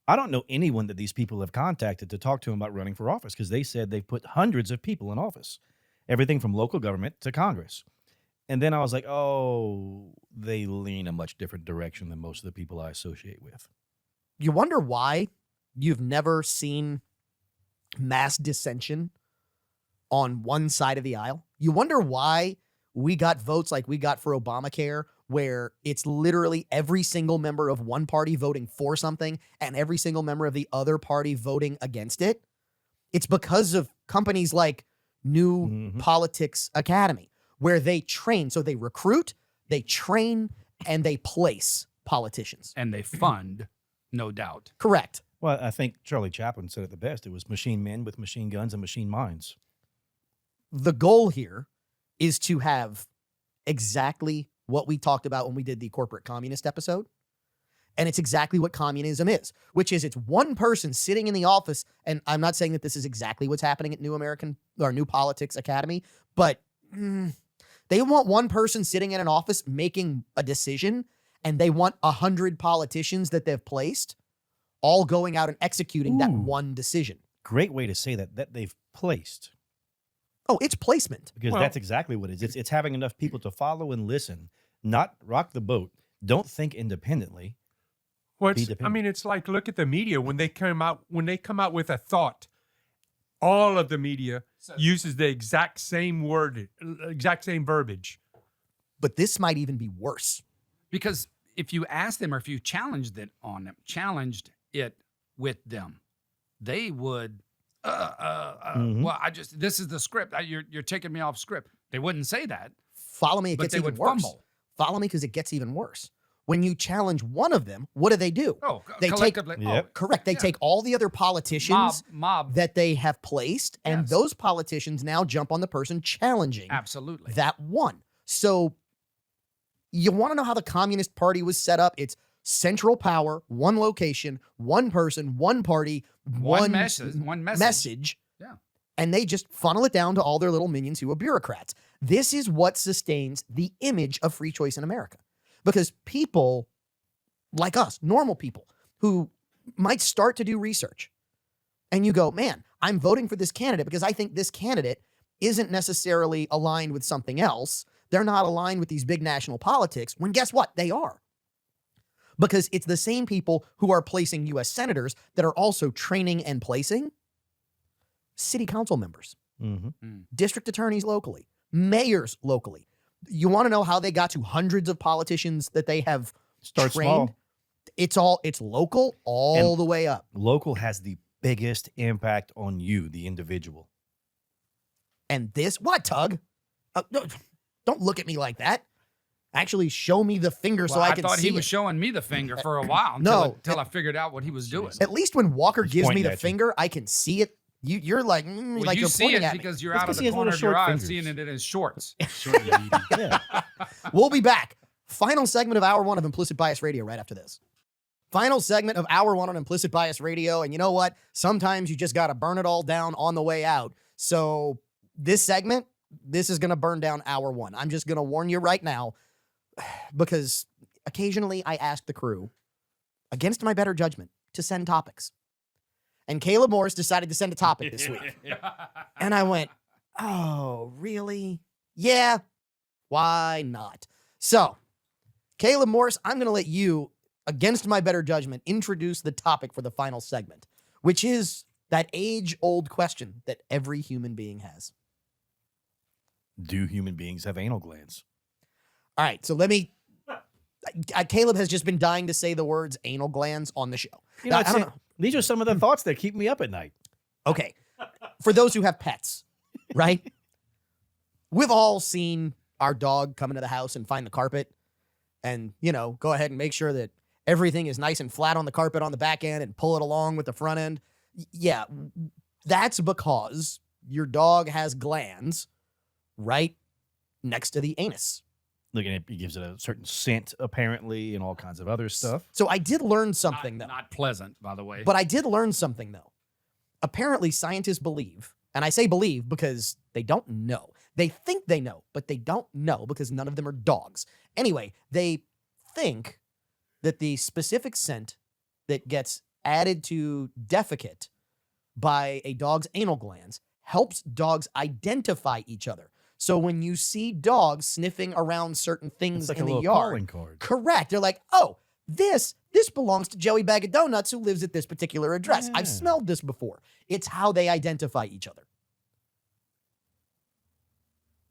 I don't know anyone that these people have contacted to talk to them about running for office, because they said they've put hundreds of people in office, everything from local government to Congress. And then I was like, oh, they lean a much different direction than most of the people I associate with. You wonder why you've never seen mass dissension on one side of the aisle. You wonder why we got votes like we got for Obamacare, where it's literally every single member of one party voting for something and every single member of the other party voting against it. It's because of companies like New Politics Academy, where they train. So they recruit, they train, and they place politicians. And they fund, no doubt. Correct. Well, I think Charlie Chaplin said it the best. It was machine men with machine guns and machine minds. The goal here is to have exactly what we talked about when we did the corporate communist episode. And it's exactly what communism is, which is it's one person sitting in the office. And I'm not saying that this is exactly what's happening at New Politics Academy, but they want one person sitting in an office making a decision, and they want 100 politicians that they've placed all going out and executing that Ooh. one decision. Great way to say that they've placed, Oh, it's placement. because Well- that's exactly what it is. It's having enough people to follow and listen, not rock the boat. Don't think independently. Well, Be I dependent. mean, it's like, look at the media when they come out with a thought. All of the media uses the exact same word, exact same verbiage. But this might even be worse. Because if you ask them, or if you challenged it with them, they would, well, this is the script. You're taking me off script. They wouldn't say that, Follow me, it but gets they even would worse. fumble. Follow me, because it gets even worse. When you challenge one of them, what do? Oh, They take- collectively. Yep. Correct. They Yeah. take all the other politicians Mob. that they have placed, and Yes. those politicians now jump on the person challenging Absolutely. that one. So you want to know how the Communist Party was set up? It's central power, one location, one person, one party, One message. Yeah. And they just funnel it down to all their little minions who are bureaucrats. This is what sustains the image of free choice in America. Because people like us, normal people, who might start to do research, and you go, man, I'm voting for this candidate because I think this candidate isn't necessarily aligned with something else. They're not aligned with these big national politics, when guess what? They are. Because it's the same people who are placing U.S. senators that are also training and placing city council members, district attorneys locally, mayors locally. You want to know how they got to hundreds of politicians that they have Start trained? small. It's local all the way up. Local has the biggest impact on you, the individual. And this, what, Tug? Don't look at me like that. Actually, show me the finger so Well, I can thought see he was it. showing me the finger for a while No. until I figured out what he was doing. At least when Walker He's gives me pointing the at you. finger, I can see it You're like, Well, like you you're see pointing it at me. because you're That's out of 'cause he the has corner little of your short eye fingers. seeing it in his shorts. Short and meaty. Yeah. We'll be back. Final segment of hour 1 of Implicit Bias Radio right after this. Final segment of hour 1 on Implicit Bias Radio. And you know what? Sometimes you just got to burn it all down on the way out. So this segment, this is going to burn down hour 1. I'm just going to warn you right now because occasionally I ask the crew, against my better judgment, to send topics. And Caleb Morris decided to send a topic this week. And I went, oh, really? Yeah, why not? So, Caleb Morris, I'm going to let you, against my better judgment, introduce the topic for the final segment, which is that age-old question that every human being has. Do human beings have anal glands? All right, so let me... Caleb has just been dying to say the words anal glands on the show. You know, Now, I don't know. these are some of the thoughts that keep me up at night. Okay. For those who have pets, right? We've all seen our dog come into the house and find the carpet and, you know, go ahead and make sure that everything is nice and flat on the carpet on the back end and pull it along with the front end. Yeah, that's because your dog has glands right next to the anus. Look, and it gives it a certain scent, apparently, and all kinds of other stuff. So I did learn something, though. Not pleasant, by the way. But I did learn something, though. Apparently, scientists believe, and I say believe because they don't know. They think they know, but they don't know because none of them are dogs. Anyway, they think that the specific scent that gets added to defecate by a dog's anal glands helps dogs identify each other. So when you see dogs sniffing around certain things It's like in a the little yard, calling card. correct. They're like, oh, this belongs to Joey Bag of Donuts who lives at this particular address. Yeah. I've smelled this before. It's how they identify each other.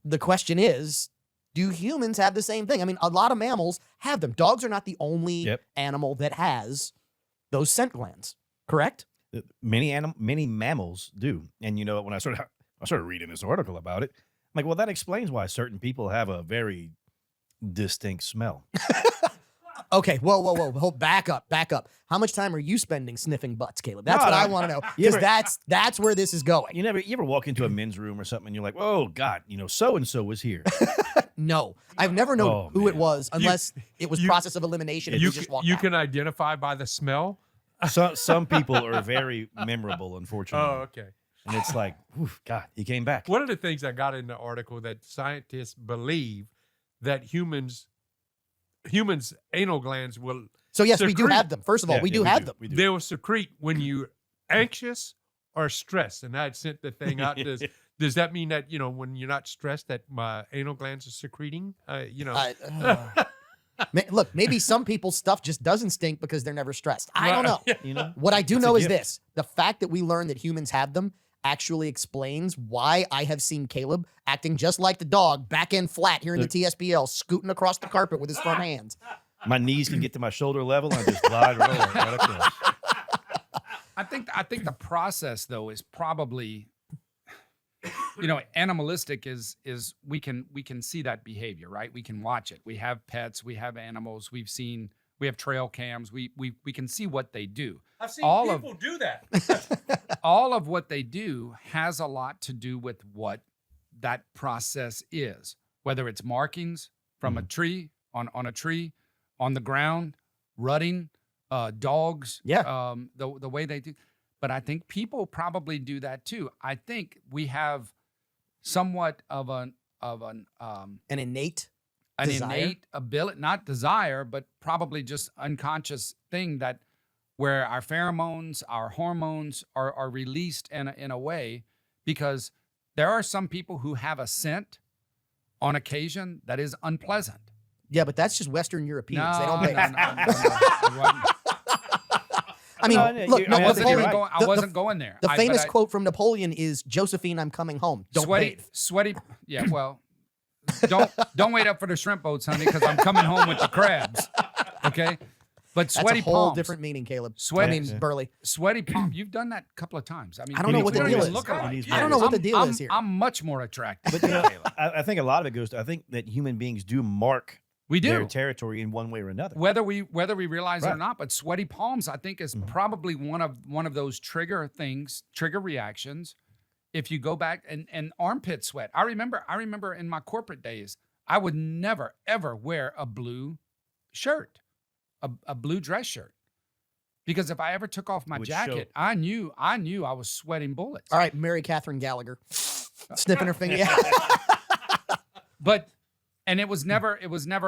The question is, do humans have the same thing? I mean, a lot of mammals have them. Dogs are not the only Yep. animal that has those scent glands, correct? Many mammals do. And you know, when I started reading this article about it, I'm like, well, that explains why certain people have a very distinct smell. Okay, whoa, back up. How much time are you spending sniffing butts, Caleb? That's No, what no. I want to know. You Because ever- that's where this is going. You ever walk into a men's room or something and you're like, oh God, you know, so and so was here. No, I've never known Oh, who it man. was unless it was you- process of elimination and You, we just walked you out. can identify by the smell. Some people are very memorable, unfortunately. Oh, okay. And it's like, oof, God, he came back. One of the things I got in the article that scientists believe that humans anal glands will So yes, we do secrete- have them. First of all, Yeah, we yeah, do have them. We do. they will secrete when you're anxious or stressed. And I sent the thing out. Does that mean that, you know, when you're not stressed that my anal glands are secreting? You know. Look, maybe some people's stuff just doesn't stink because they're never stressed. I don't know. You know? What I do It's a know is gift. this. The fact that we learned that humans have them actually explains why I have seen Caleb acting just like the dog, back end flat here in the TSBL, scooting across the carpet with his front hands. My knees can get to my shoulder level and I just glide roll right across. I think the process though is probably, you know, animalistic is we can see that behavior, right? We can watch it. We have pets, we have animals, we have trail cams, we can see what they do. I've seen all of- people do that. All of what they do has a lot to do with what that process is, whether it's markings from a tree on a tree, on the ground, rutting, dogs, Yeah. the way they do. But I think people probably do that too. I think we have somewhat of an An innate. an Desire? innate ability, not desire, but probably just unconscious thing that where our pheromones, our hormones are released in a way, because there are some people who have a scent on occasion that is unpleasant. Yeah, but that's just Western Europeans. They don't pay. no. It wasn't- I mean, No, no, look, you- no, I I wasn't, you're even right. going, I the- wasn't going there. The but famous I- quote from Napoleon is, Josephine, I'm coming home. Don't bathe. sweaty. Yeah, well, don't wait up for the shrimp boats, honey, because I'm coming home with the crabs. Okay, but That's sweaty a whole palms. different meaning, Caleb. Sweaty- I mean, Burley. Sweaty palm. You've done that a couple of times. I mean, I don't know what we the don't deal even is. look alike. I don't know what the I'm- deal I'm- is here. I'm much more attractive. But you know, I think a lot of it goes to, I think that human beings do mark We do. their territory in one way or another. Whether we realize it or Right. not, but sweaty palms, I think, is Mhm. probably one of those trigger reactions. If you go back and armpit sweat, I remember in my corporate days, I would never ever wear a blue shirt, a blue dress shirt, because if I ever took off my It would show. jacket, I knew I was sweating bullets. All right, Mary Catherine Gallagher, sniffing her finger. Yeah. But and it was never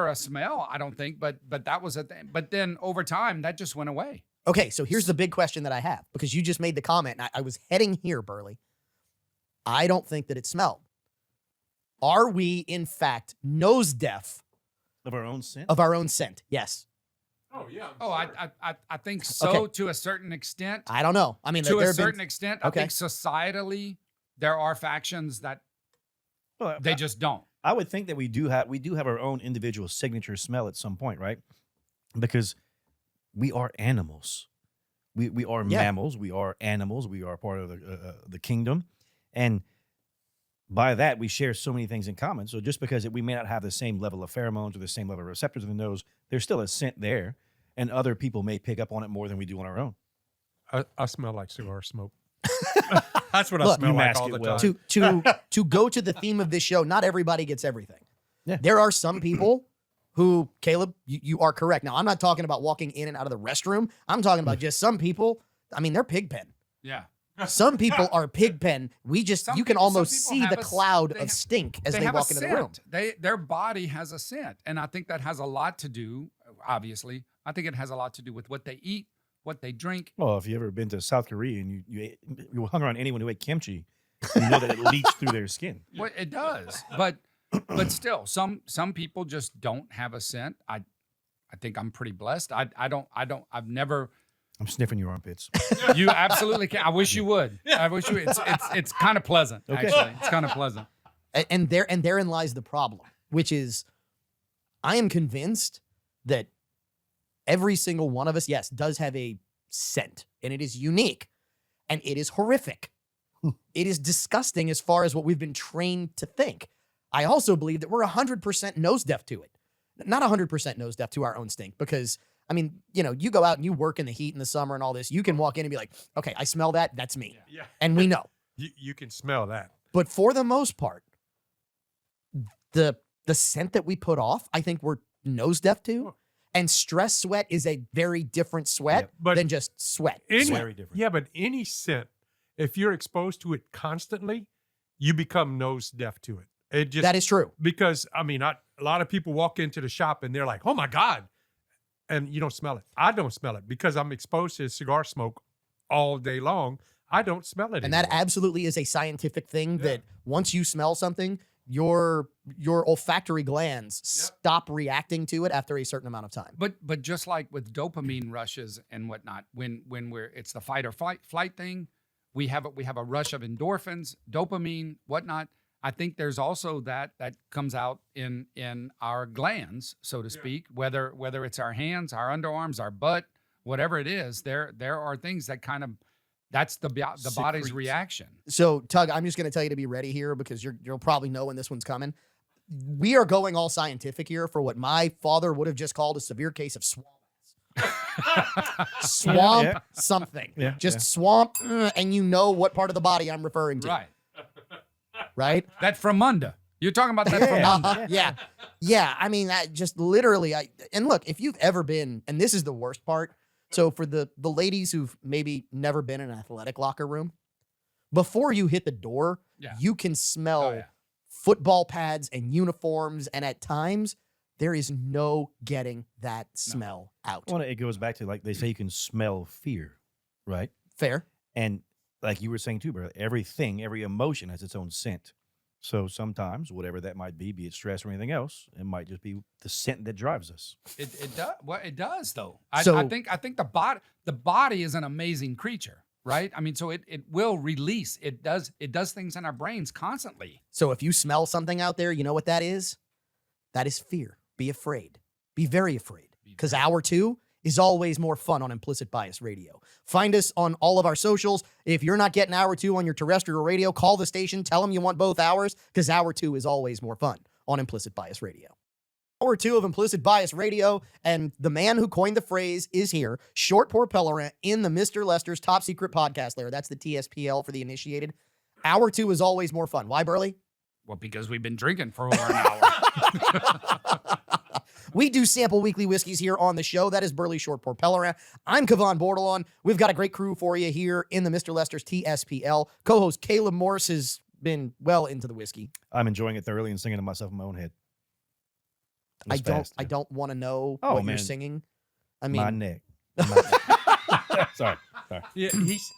a smell, I don't think, but that was a thing. But then over time, that just went away. Okay, so here's the big question that I have, because you just made the comment, and I was heading here, Burley. I don't think that it smelled. Are we, in fact, nose deaf Of our own scent. of our own scent? Yes. Oh yeah. Oh, I think so, to a certain extent. I don't know. I mean, To there a have been- certain extent, Okay. I think societally there are factions that Well, they just don't. I would think that we do have our own individual signature smell at some point, right? Because we are animals. We are Yeah. mammals. We are animals. We are part of the kingdom, and by that we share so many things in common. So just because we may not have the same level of pheromones or the same level of receptors in the nose, there's still a scent there, and other people may pick up on it more than we do on our own. I smell like cigar smoke. That's what I Look, smell you like mask all it the well. time. to go to the theme of this show, not everybody gets everything. Yeah. There are some people who, Caleb, you are correct. Now, I'm not talking about walking in and out of the restroom. I'm talking about just some people. I mean, they're pig pen. Yeah. Some people are pig pen. You can Some almost people see have the a cloud they of ha- stink as they have a walk into the room. scent. Their body has a scent, and I think that has a lot to do. Obviously, I think it has a lot to do with what they eat, what they drink. Well, if you ever been to South Korea and you hung around anyone who ate kimchi, you know that it leaks through their skin. Well, it does, but still, some people just don't have a scent. I think I'm pretty blessed. I've never. I'm sniffing your armpits. You absolutely can. I wish you would. I wish you. It's kind of pleasant. Okay. Actually, it's kind of pleasant. And therein lies the problem, which is I am convinced that every single one of us, yes, does have a scent, and it is unique, and it is horrific. It is disgusting as far as what we've been trained to think. I also believe that we're 100% nose deaf to it. Not 100% nose deaf to our own stink, because, I mean, you go out and you work in the heat in the summer and all this, you can walk in and be like, okay, I smell that, that's me. Yeah. And we know. You can smell that. But for the most part, the scent that we put off, I think we're nose deaf to. And stress sweat is a very different sweat Yep. But than just sweat. Any, very different. Yeah, but any scent, if you're exposed to it constantly, you become nose deaf to it. It just That is true. because I mean, a lot of people walk into the shop and they're like, "Oh my god," and you don't smell it. I don't smell it because I'm exposed to cigar smoke all day long. I don't smell it. And that anymore. absolutely is a scientific thing Yeah. that once you smell something, your olfactory glands stop reacting to it after a certain amount of time. But just like with dopamine rushes and whatnot, when it's the fight or flight thing, we have a rush of endorphins, dopamine, whatnot. I think there's also that comes out in our glands, so to speak. Whether it's our hands, our underarms, our butt, whatever it is, there are things that kind of that's the body's Secretes. reaction. So, Tug, I'm just going to tell you to be ready here because you'll probably know when this one's coming. We are going all scientific here for what my father would have just called a severe case of swamp. Swamp Yeah. something. Yeah, Just yeah. swamp, and you know what part of the body I'm referring to. Right. Right? That Fremunda. You're talking about that Yeah. Fremunda. Yeah. Yeah. I mean, that just literally, and look, if you've ever been, and this is the worst part. So for the ladies who've maybe never been in an athletic locker room, before you hit the door, Yeah. you can smell Oh, yeah. football pads and uniforms. And at times, there is no getting that smell out. Well, it goes back to, like they say, you can smell fear, right? Fair. And like you were saying too, brother, everything, every emotion has its own scent. So sometimes, whatever that might be it stress or anything else, it might just be the scent that drives us. It does. Well, it does though. I So- think the body is an amazing creature, right? I mean, so it will release. It does things in our brains constantly. So if you smell something out there, you know what that is? That is fear. Be afraid. Be very afraid. Because hour 2 is always more fun on Implicit Bias Radio. Find us on all of our socials. If you're not getting hour 2 on your terrestrial radio, call the station, tell them you want both hours, because hour 2 is always more fun on Implicit Bias Radio. Hour 2 of Implicit Bias Radio, and the man who coined the phrase is here. Short Propeller in the Mr. Lester's top secret podcast layer. That's the TSPL for the initiated. Hour 2 is always more fun. Why, Burley? Well, because we've been drinking for over an hour. We do sample weekly whiskeys here on the show. That is Burley Short Propeller. I'm Kevon Bordelon. We've got a great crew for you here in the Mr. Lester's TSPL. Co-host Caleb Morse has been well into the whiskey. I'm enjoying it thoroughly and singing to myself in my own head. It was I fast, don't want to know Oh, what you're man. singing. I yeah. mean, My neck. Sorry. Yeah,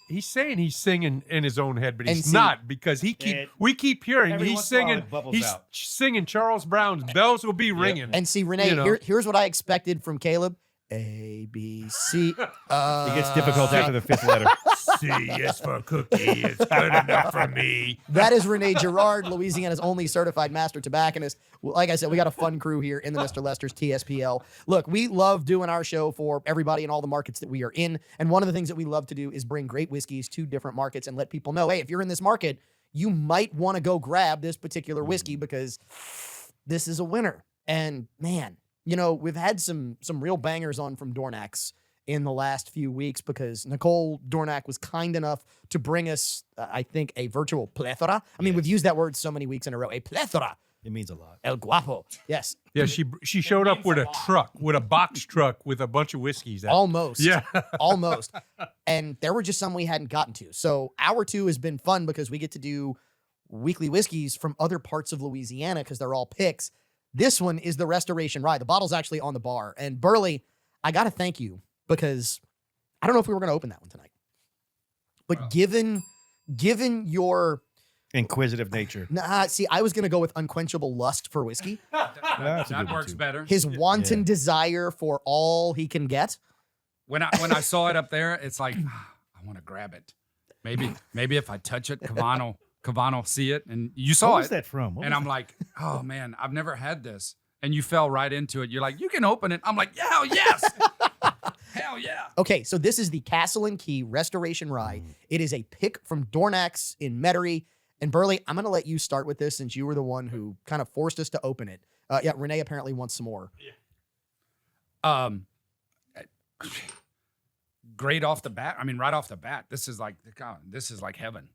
he's saying he's singing in his own head, but And he's see- not because we keep hearing Every he's once in a while singing it bubbles he's out. singing Charles Brown's Bells Will Be Ringing. and see, Renee, You know. here's what I expected from Caleb. A, B, C. It gets difficult after the fifth letter. C is for cookie. It's good enough for me. That is Renee Girard, Louisiana's only certified master tobacconist. Well, like I said, we got a fun crew here in the Mr. Lester's TSPL. Look, we love doing our show for everybody in all the markets that we are in. And one of the things that we love to do is bring great whiskeys to different markets and let people know, hey, if you're in this market, you might want to go grab this particular whiskey because this is a winner. And man, you know, we've had some real bangers on from Dornax in the last few weeks because Nicole Dornack was kind enough to bring us, I think, a virtual plethora. I mean, we've used that word so many weeks in a row. A plethora. It means a lot. El Guapo. Yes. Yeah, she showed up with a truck, with a box truck with a bunch of whiskeys. Almost. Yeah. Almost. And there were just some we hadn't gotten to. So hour 2 has been fun because we get to do weekly whiskeys from other parts of Louisiana because they're all picks. This one is the Restoration Rye. The bottle's actually on the bar. And Burley, I got to thank you because I don't know if we were going to open that one tonight. But Wow. given your Inquisitive nature. see, I was going to go with unquenchable lust for whiskey. That's a good That one, works too. better. His wanton Yeah. desire for all he can get. When I saw it up there, it's like I want to grab it. Maybe if I touch it, Kevon will see it. And you saw What it. was that from? What And was I'm that? like, oh man, I've never had this. And you fell right into it. You're like, you can open it. I'm like, yeah, hell yes. Hell yeah. Okay, so this is the Castle and Key Restoration Rye. It is a pick from Dornax in Metairie. And Burley, I'm going to let you start with this since you were the one who kind of forced us to open it. Yeah, Renee apparently wants some more. Great off the bat. I mean, right off the bat, this is like heaven.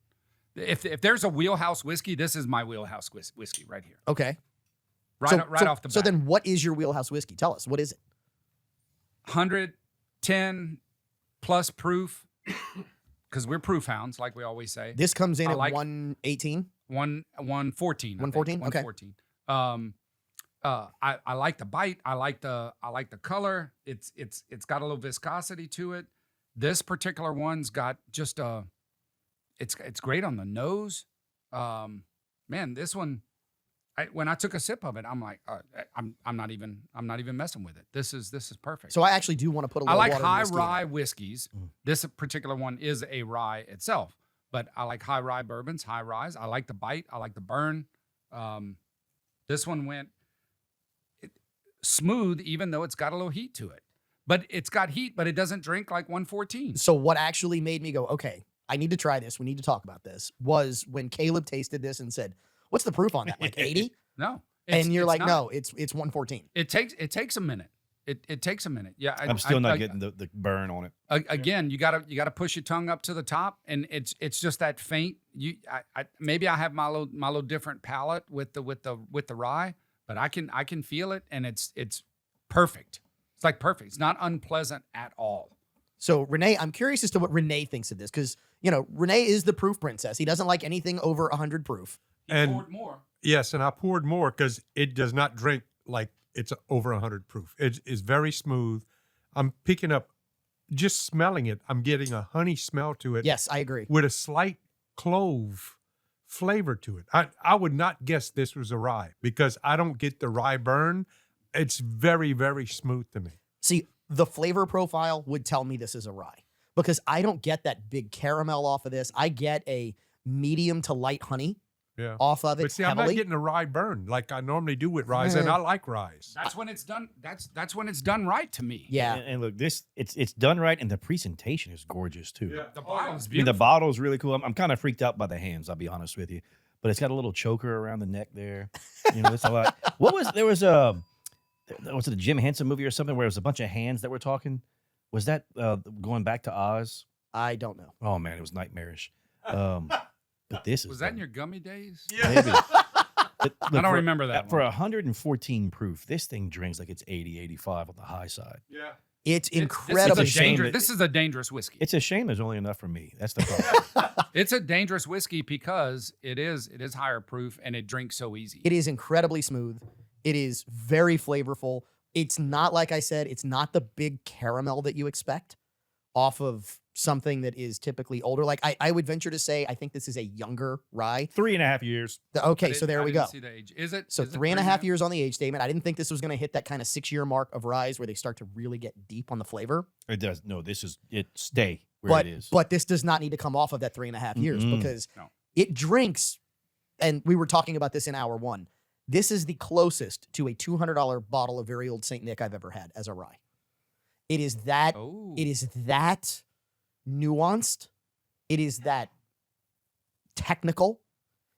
If there's a wheelhouse whiskey, this is my wheelhouse whiskey right here. Okay. Right so, off the bat. So then what is your wheelhouse whiskey? Tell us. What is it? 110 plus proof, because we're proof hounds, like we always say. This comes in I at like- 118. 114. 114? Okay. 114. I like the bite. I like the color. It's got a little viscosity to it. This particular one's got just it's great on the nose. Man, this one, when I took a sip of it, I'm like, I'm not even messing with it. This is perfect. So I actually do want to put a I little like water in high whiskey in it. rye whiskeys. This particular one is a rye itself, but I like high rye bourbons, high ryes. I like the bite. I like the burn. This one went smooth, even though it's got a little heat to it. But it's got heat, but it doesn't drink like 114. So what actually made me go, okay, I need to try this. We need to talk about this was when Caleb tasted this and said, what's the proof on that? Like 80? No, And you're it's like, not. no, it's 114. It takes a minute. It takes a minute. Yeah, I'm still not getting the burn on it. Again, you gotta push your tongue up to the top, and it's just that faint. Maybe I have my little different palate with the rye, but I can feel it, and it's perfect. It's like perfect. It's not unpleasant at all. So Renee, I'm curious as to what Renee thinks of this because, you know, Renee is the proof princess. He doesn't like anything over 100 proof. And- poured more. Yes, and I poured more because it does not drink like it's over 100 proof. It is very smooth. I'm picking up, just smelling it, I'm getting a honey smell to it. Yes, I agree. With a slight clove flavor to it. I would not guess this was a rye because I don't get the rye burn. It's very, very smooth to me. See, the flavor profile would tell me this is a rye because I don't get that big caramel off of this. I get a medium to light honey Yeah. off of it But see, I'm heavily. not getting a rye burn like I normally do with ryes, and I like ryes. That's when it's done. That's when it's done right to me. Yeah. And look, it's done right, and the presentation is gorgeous too. The bottle is I mean, the beautiful. bottle's really cool. I'm kind of freaked out by the hands, I'll be honest with you. But it's got a little choker around the neck there. You know, it's a lot. There was Was it a Jim Henson movie or something where it was a bunch of hands that were talking? Was that going back to Oz? I don't know. Oh man, it was nightmarish. But this is Was that in your gummy days? maybe. But I look, don't remember that for one. 114 proof. This thing drinks like it's 80, 85 on the high side. Yeah. It's This incredibly is a shame dangerous. that- This is a dangerous whiskey. It's a shame there's only enough for me. That's the problem. It's a dangerous whiskey because it is higher proof and it drinks so easy. It is incredibly smooth. It is very flavorful. It's not, like I said, it's not the big caramel that you expect off of something that is typically older. Like I would venture to say, I think this is a younger rye. 3.5 years. Okay, I so didn't- there I we didn't go. See the age. Is it? So is it 3.5 years on the age statement. I didn't think this was going to hit that kind of 6-year mark of ryes where they start to really get deep on the flavor. It does. No, this is it. Stay where But it is. but this does not need to come off of that 3.5 years Mm-mm. because No. it drinks. And we were talking about this in hour one. This is the closest to a $200 bottle of very old Saint Nick I've ever had as a rye. It is that. Oh, It is that nuanced. It is that technical.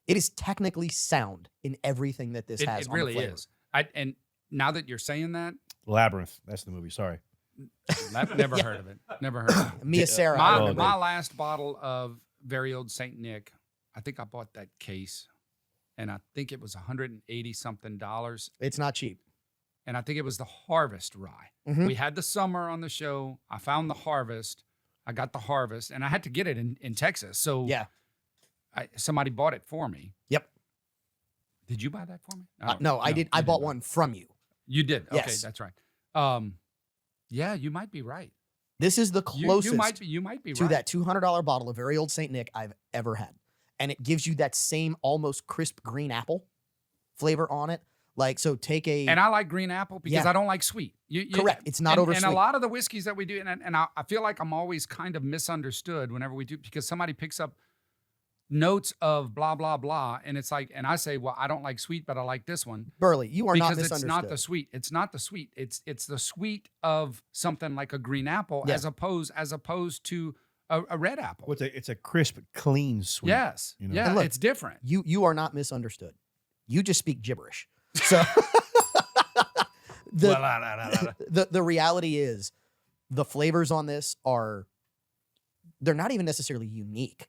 It is technically sound in everything that this has. It on the really flavor. is. And now that you're saying that, Labyrinth. That's the movie. Sorry. I've never Yeah. heard of it. Never heard of it. Mia Sarah. I My, remember. my last bottle of very old Saint Nick, I think I bought that case, and I think it was $180 something, It's not cheap. and I think it was the Harvest rye. Mhm. We had the summer on the show. I found the Harvest. I got the Harvest, and I had to get it in Texas. So Yeah. somebody bought it for me. Yep. Did you buy that for me? No, I did. I you bought didn't. one from you. You did. Okay, Yes. that's right. Yeah, you might be right. This is the You- closest You might be to right. that $200 bottle of very old Saint Nick I've ever had. And it gives you that same almost crisp green apple flavor on it. Like, so take a. And I like green apple because Yeah. I don't like sweet. Correct. It's not and, over And a sweet. lot of the whiskeys that we do, and I feel like I'm always kind of misunderstood whenever we do, because somebody picks up notes of blah, blah, blah. And it's like, and I say, well, I don't like sweet, but I like this one. Burley, you are not Because it's misunderstood. not the sweet. It's not the sweet. It's the sweet of something like a green apple Yeah. as opposed to a red apple. Well, it's a crisp, clean sweet. Yes. you know? Yeah, And look, it's different. You are not misunderstood. You just speak gibberish. So the reality is the flavors on this are they're not even necessarily unique.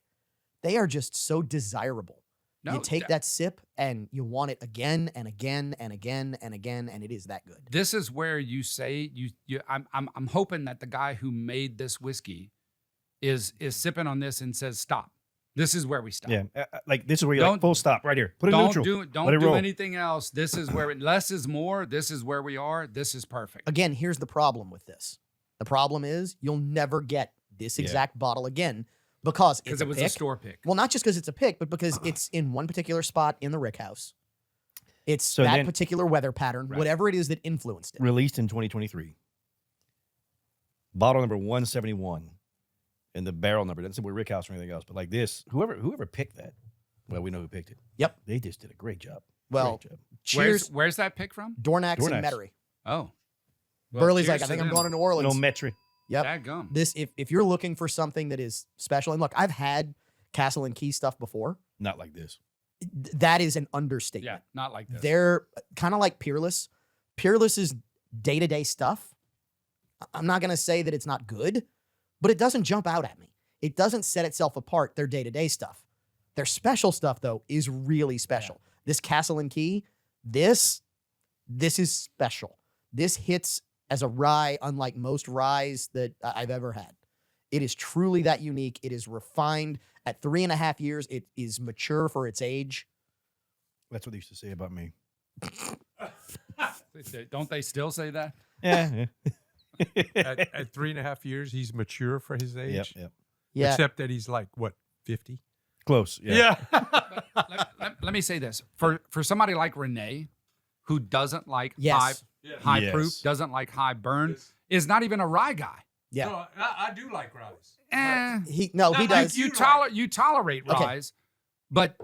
They are just so desirable. No, you take that sip and you want it again and again and again and again, and it is that good. This is where you say I'm hoping that the guy who made this whiskey is sipping on this and says stop. This is where we stop. Yeah. Like this is where you're like, Don't- full stop right here. Put it Don't neutral. do Let it don't do roll. anything else. This is where less is more. This is where we are. This is perfect. Again, here's the problem with this. The problem is you'll never get this Yeah. exact bottle again because it's Because it was pick. a store pick. Well, not just because it's a pick, but because it's in one particular spot in the Rick House. It's So that then- particular weather pattern, Right. whatever it is that influenced it. Released in 2023. Bottle number 171. And the barrel number doesn't say we're Rick House or anything else, but like this, whoever picked that, well, we know who picked it. Yep. They just did a great job. Well, Great job. cheers, Where's that pick from? Dornax and Dornax. Metairie. Oh. Burley's like, I think I'm going to New Orleans. No Metri. Yep. Dadgum. This, if you're looking for something that is special, and look, I've had Castle and Key stuff before. Not like this. That is an Yeah, understatement. not like this. They're kind of like Peerless. Peerless is day-to-day stuff. I'm not going to say that it's not good, but it doesn't jump out at me. It doesn't set itself apart, their day-to-day stuff. Their special stuff, though, is really special. This Castle and Key, this is special. This hits as a rye unlike most ryes that I've ever had. It is truly that unique. It is refined. At 3.5 years, it is mature for its age. That's what they used to say about me. Don't they still say that? Yeah. At 3.5 years, he's mature for his age. Yep. Yep. Yeah. Except that he's like, what, 50? Close. Yeah. Let me say this. For somebody like Renee, who doesn't like Yes. high Yes. proof, doesn't like high burn, is not even a rye guy. Yeah. No, I do like rice. He No, does. You tolerate Okay. ryes, but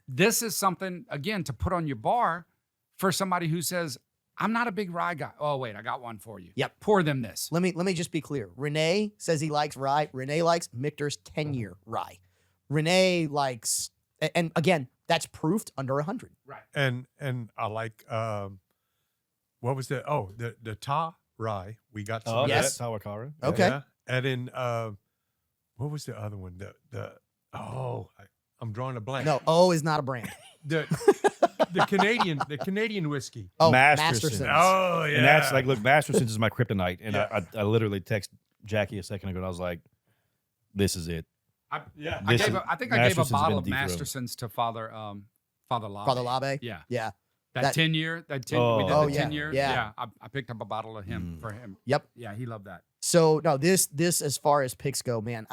this is something, again, to put on your bar for somebody who says, I'm not a big rye guy. Oh, wait, I got one for you. Yep. Pour them this. Let me just be clear. Renee says he likes rye. Renee likes Michter's 10-year rye. Renee likes, and again, that's proofed under 100. Right. And I like what was the Ta rye? We got some. Oh, of Yes. yes, Tawakara. that. Okay. Yeah. And then what was the other one? I'm drawing a blank. No, O is not a brand. the Canadian whiskey. Oh, Masterson's. Masterson's. Oh yeah. And that's like, look, Masterson's is my kryptonite. And I literally texted Jackie a second ago, and I was like, "This is it." I This gave is- I think I gave a Masterson's bottle of been dethroned. Masterson's to Father Labe. Father Labe. Yeah. Yeah. That That- 10-year, we did Oh, the yeah, 10-year. yeah. I picked up a bottle of him for him. Yep. Yeah, he loved that. So no, this as far as picks go, man.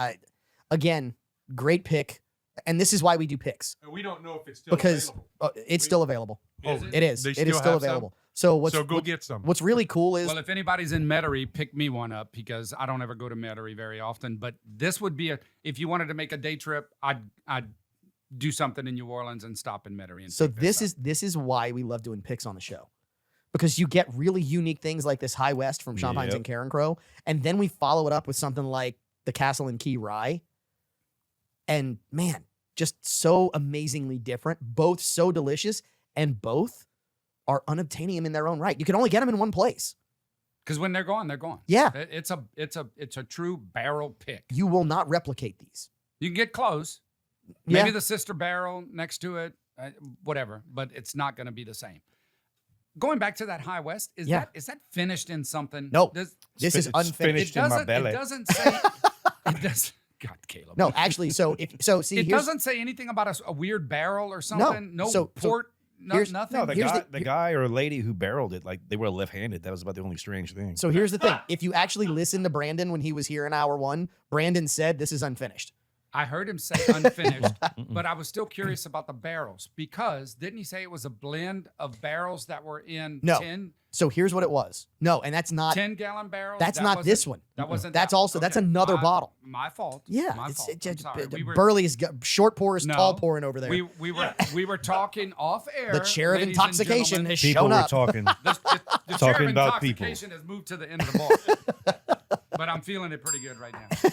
Again, great pick, and this is why we do picks And we don't know if it's still because available. it's still available. Is It is. They It is still still have some? available. So So go get some. what's really cool is Well, if anybody's in Metairie, pick me one up because I don't ever go to Metairie very often. But this would be if you wanted to make a day trip, I'd do something in New Orleans and stop in Metairie. And so pick this is why we love doing picks on the show. Because you get really unique things like this High West from Champagnes Yep. and Karen Crow, and then we follow it up with something like the Castle and Key Rye. And man, just so amazingly different, both so delicious, and both are unobtainium in their own right. You can only get them in one place. because when they're gone, they're gone. Yeah. It's a true barrel pick. You will not replicate these. You can get close. Yeah. Maybe the sister barrel next to it, whatever, but it's not going to be the same. Going back to that High West, is Yeah. that finished in something? No. Does- This is It's unfinished. finished in my it belly. doesn't say. It does. God, Caleb. No, actually, see, it here's, doesn't say anything about a weird barrel or something. No, so port. here's- Nothing. No, the Here's guy, the- the guy or lady who barreled it, like they were left-handed. That was about the only strange thing. So here's the thing. If you actually listen to Brandon when he was here in hour one, Brandon said this is unfinished. I heard him say unfinished, but I was still curious about the barrels because didn't he say it was a blend of barrels that were in No. 10 So here's what it was. No, and that's not 10-gallon barrels? that's That not wasn't- this one. That wasn't. That's that one. also that's Okay. another bottle. My fault. Yeah, my it's fault. I'm just sorry. Burley's short pour is No, tall pouring over there. We were talking off air. The chair of ladies and intoxication gentlemen. has People shown were up. talking. The chair Talking of about people. intoxication has moved to the end of the bar. But I'm feeling it pretty good right now.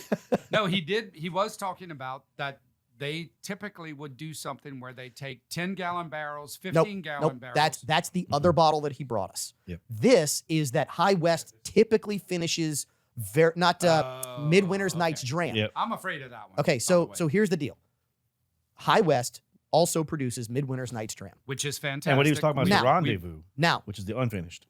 No, he did. He was talking about that they typically would do something where they take 10-gallon barrels, 15-gallon barrels. That's the other bottle that he brought us. Yep. This is that High West typically finishes Midwinter's Night's Dram. Yep. I'm afraid of that one. Okay, by so the way, so here's the deal. High West also produces Midwinter's Night's Dram. which is fantastic. And what he was talking about is Now- the rendezvous, Now, which is the unfinished.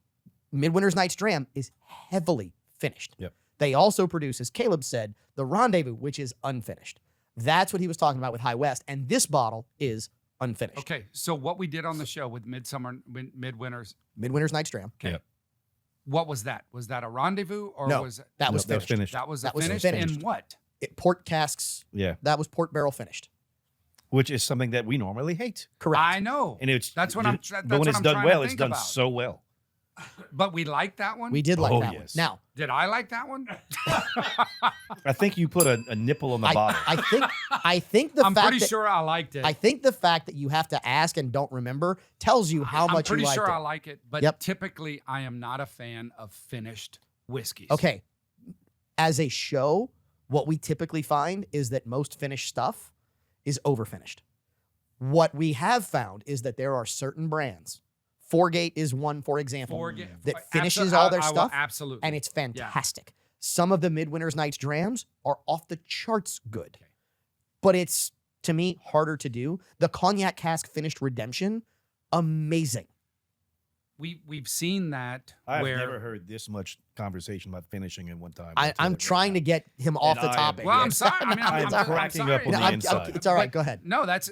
Midwinter's Night's Dram is heavily finished. Yep. They also produce, as Caleb said, the Rendezvous, which is unfinished. That's what he was talking about with High West, and this bottle is unfinished. Okay, so what we did on the show with Midwinter's, Midwinter's Night's Dram. okay, Yep. what was that? Was that a rendezvous or No, was that was No, that was finished. finished. that was that a was finished? finished. In what? Port casks. Yeah, That was port barrel finished. which is something that we normally hate. Correct. I know, And it's That's what I'm- that's But when what it's I'm done trying to well, it's think done about. so well. but we like that one. We did like Oh, that yes. one. Now, Did I like that one? I think you put a nipple on the bottle. I think the I'm fact pretty that sure I liked it. I think the fact that you have to ask and don't remember tells you how I'm much you pretty liked sure it. I like it, but Yep. typically I am not a fan of finished whiskeys. Okay. As a show, what we typically find is that most finished stuff is overfinished. What we have found is that there are certain brands. Foregate is one, for example, that finishes all their stuff, absolutely. and it's fantastic. Some of the Midwinter's Night's Drams are off the charts good, Okay. but it's, to me, harder to do. The Cognac Cask Finished Redemption, amazing. We've seen that I've where never heard this much conversation about finishing in one time. I'm trying to get him off the I am- topic. well, I'm sorry. I mean, I am I'm cracking sorry. up on No, the inside. it's all right. But- Go ahead. No, that's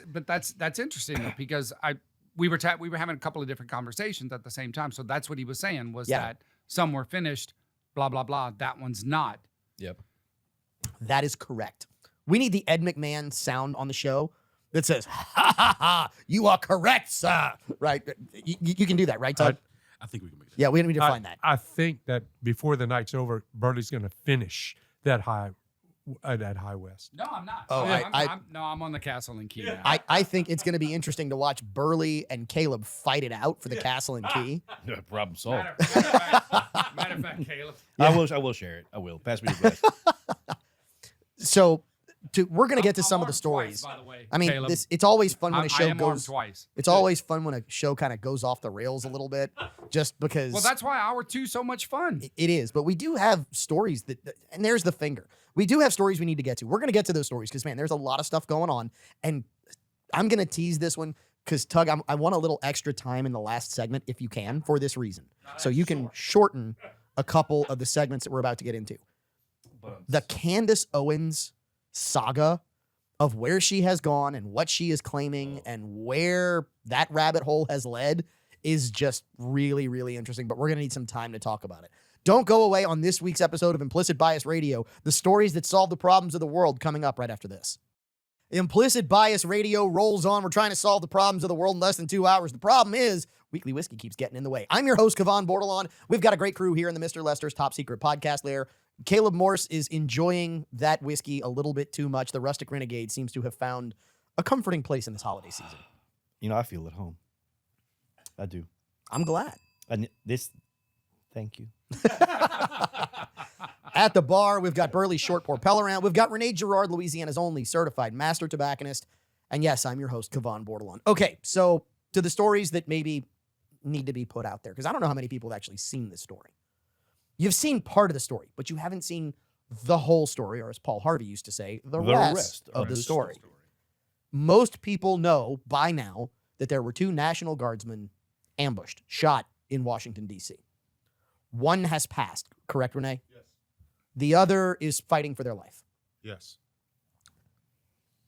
interesting though, because we were having a couple of different conversations at the same time. So that's what he was saying was Yeah. that some were finished, blah blah blah. That one's not. Yep. That is correct. We need the Ed McMahon sound on the show that says, ha ha ha, you are correct, sir. Right? You can do that, right, Todd? I think we can make that. Yeah, we need to find that. I think that before the night's over, Burley's going to finish that high west. No, I'm not. Oh, I'm on the Castle and Key now. I think it's going to be interesting to watch Burley and Caleb fight it out for the Castle and Key. Problem solved. Matter of fact, Caleb. I will share it. I will. Pass me the glass. So we're gonna get to I'm some of the armed stories. twice, by the way, I mean, Caleb. it's always fun when I a show am armed goes. twice. It's always fun when a show kind of goes off the rails a little bit, just because. Well, that's why hour 2 so much fun. It is, but we do have stories and there's the finger. We do have stories we need to get to. We're going to get to those stories because, man, there's a lot of stuff going on. And I'm going to tease this one because, Tug, I want a little extra time in the last segment, if you can, for this reason. So you can shorten a couple of the segments that we're about to get into. The Candace Owens saga of where she has gone and what she is claiming and where that rabbit hole has led is just really, really interesting. But we're going to need some time to talk about it. Don't go away on this week's episode of Implicit Bias Radio, the stories that solve the problems of the world, coming up right after this. Implicit Bias Radio rolls on. We're trying to solve the problems of the world in less than 2 hours. The problem is Weekly Whiskey keeps getting in the way. I'm your host, Kevon Bordelon. We've got a great crew here in the Mr. Lester's Top Secret podcast lair. Caleb Morse is enjoying that whiskey a little bit too much. The Rustic Renegade seems to have found a comforting place in this holiday season. You know, I feel at home. I do. I'm glad. And thank you. At the bar, we've got Burley Short Pour Pellerin. We've got Renee Girard, Louisiana's only certified master tobacconist. And yes, I'm your host, Kevon Bordelon. Okay, so to the stories that maybe need to be put out there, because I don't know how many people have actually seen this story. You've seen part of the story, but you haven't seen the whole story, or as Paul Harvey used to say, the rest of the story. Most people know by now that there were 2 National Guardsmen ambushed, shot in Washington, D.C. One has passed, correct, Renee? Yes. The other is fighting for their life. Yes.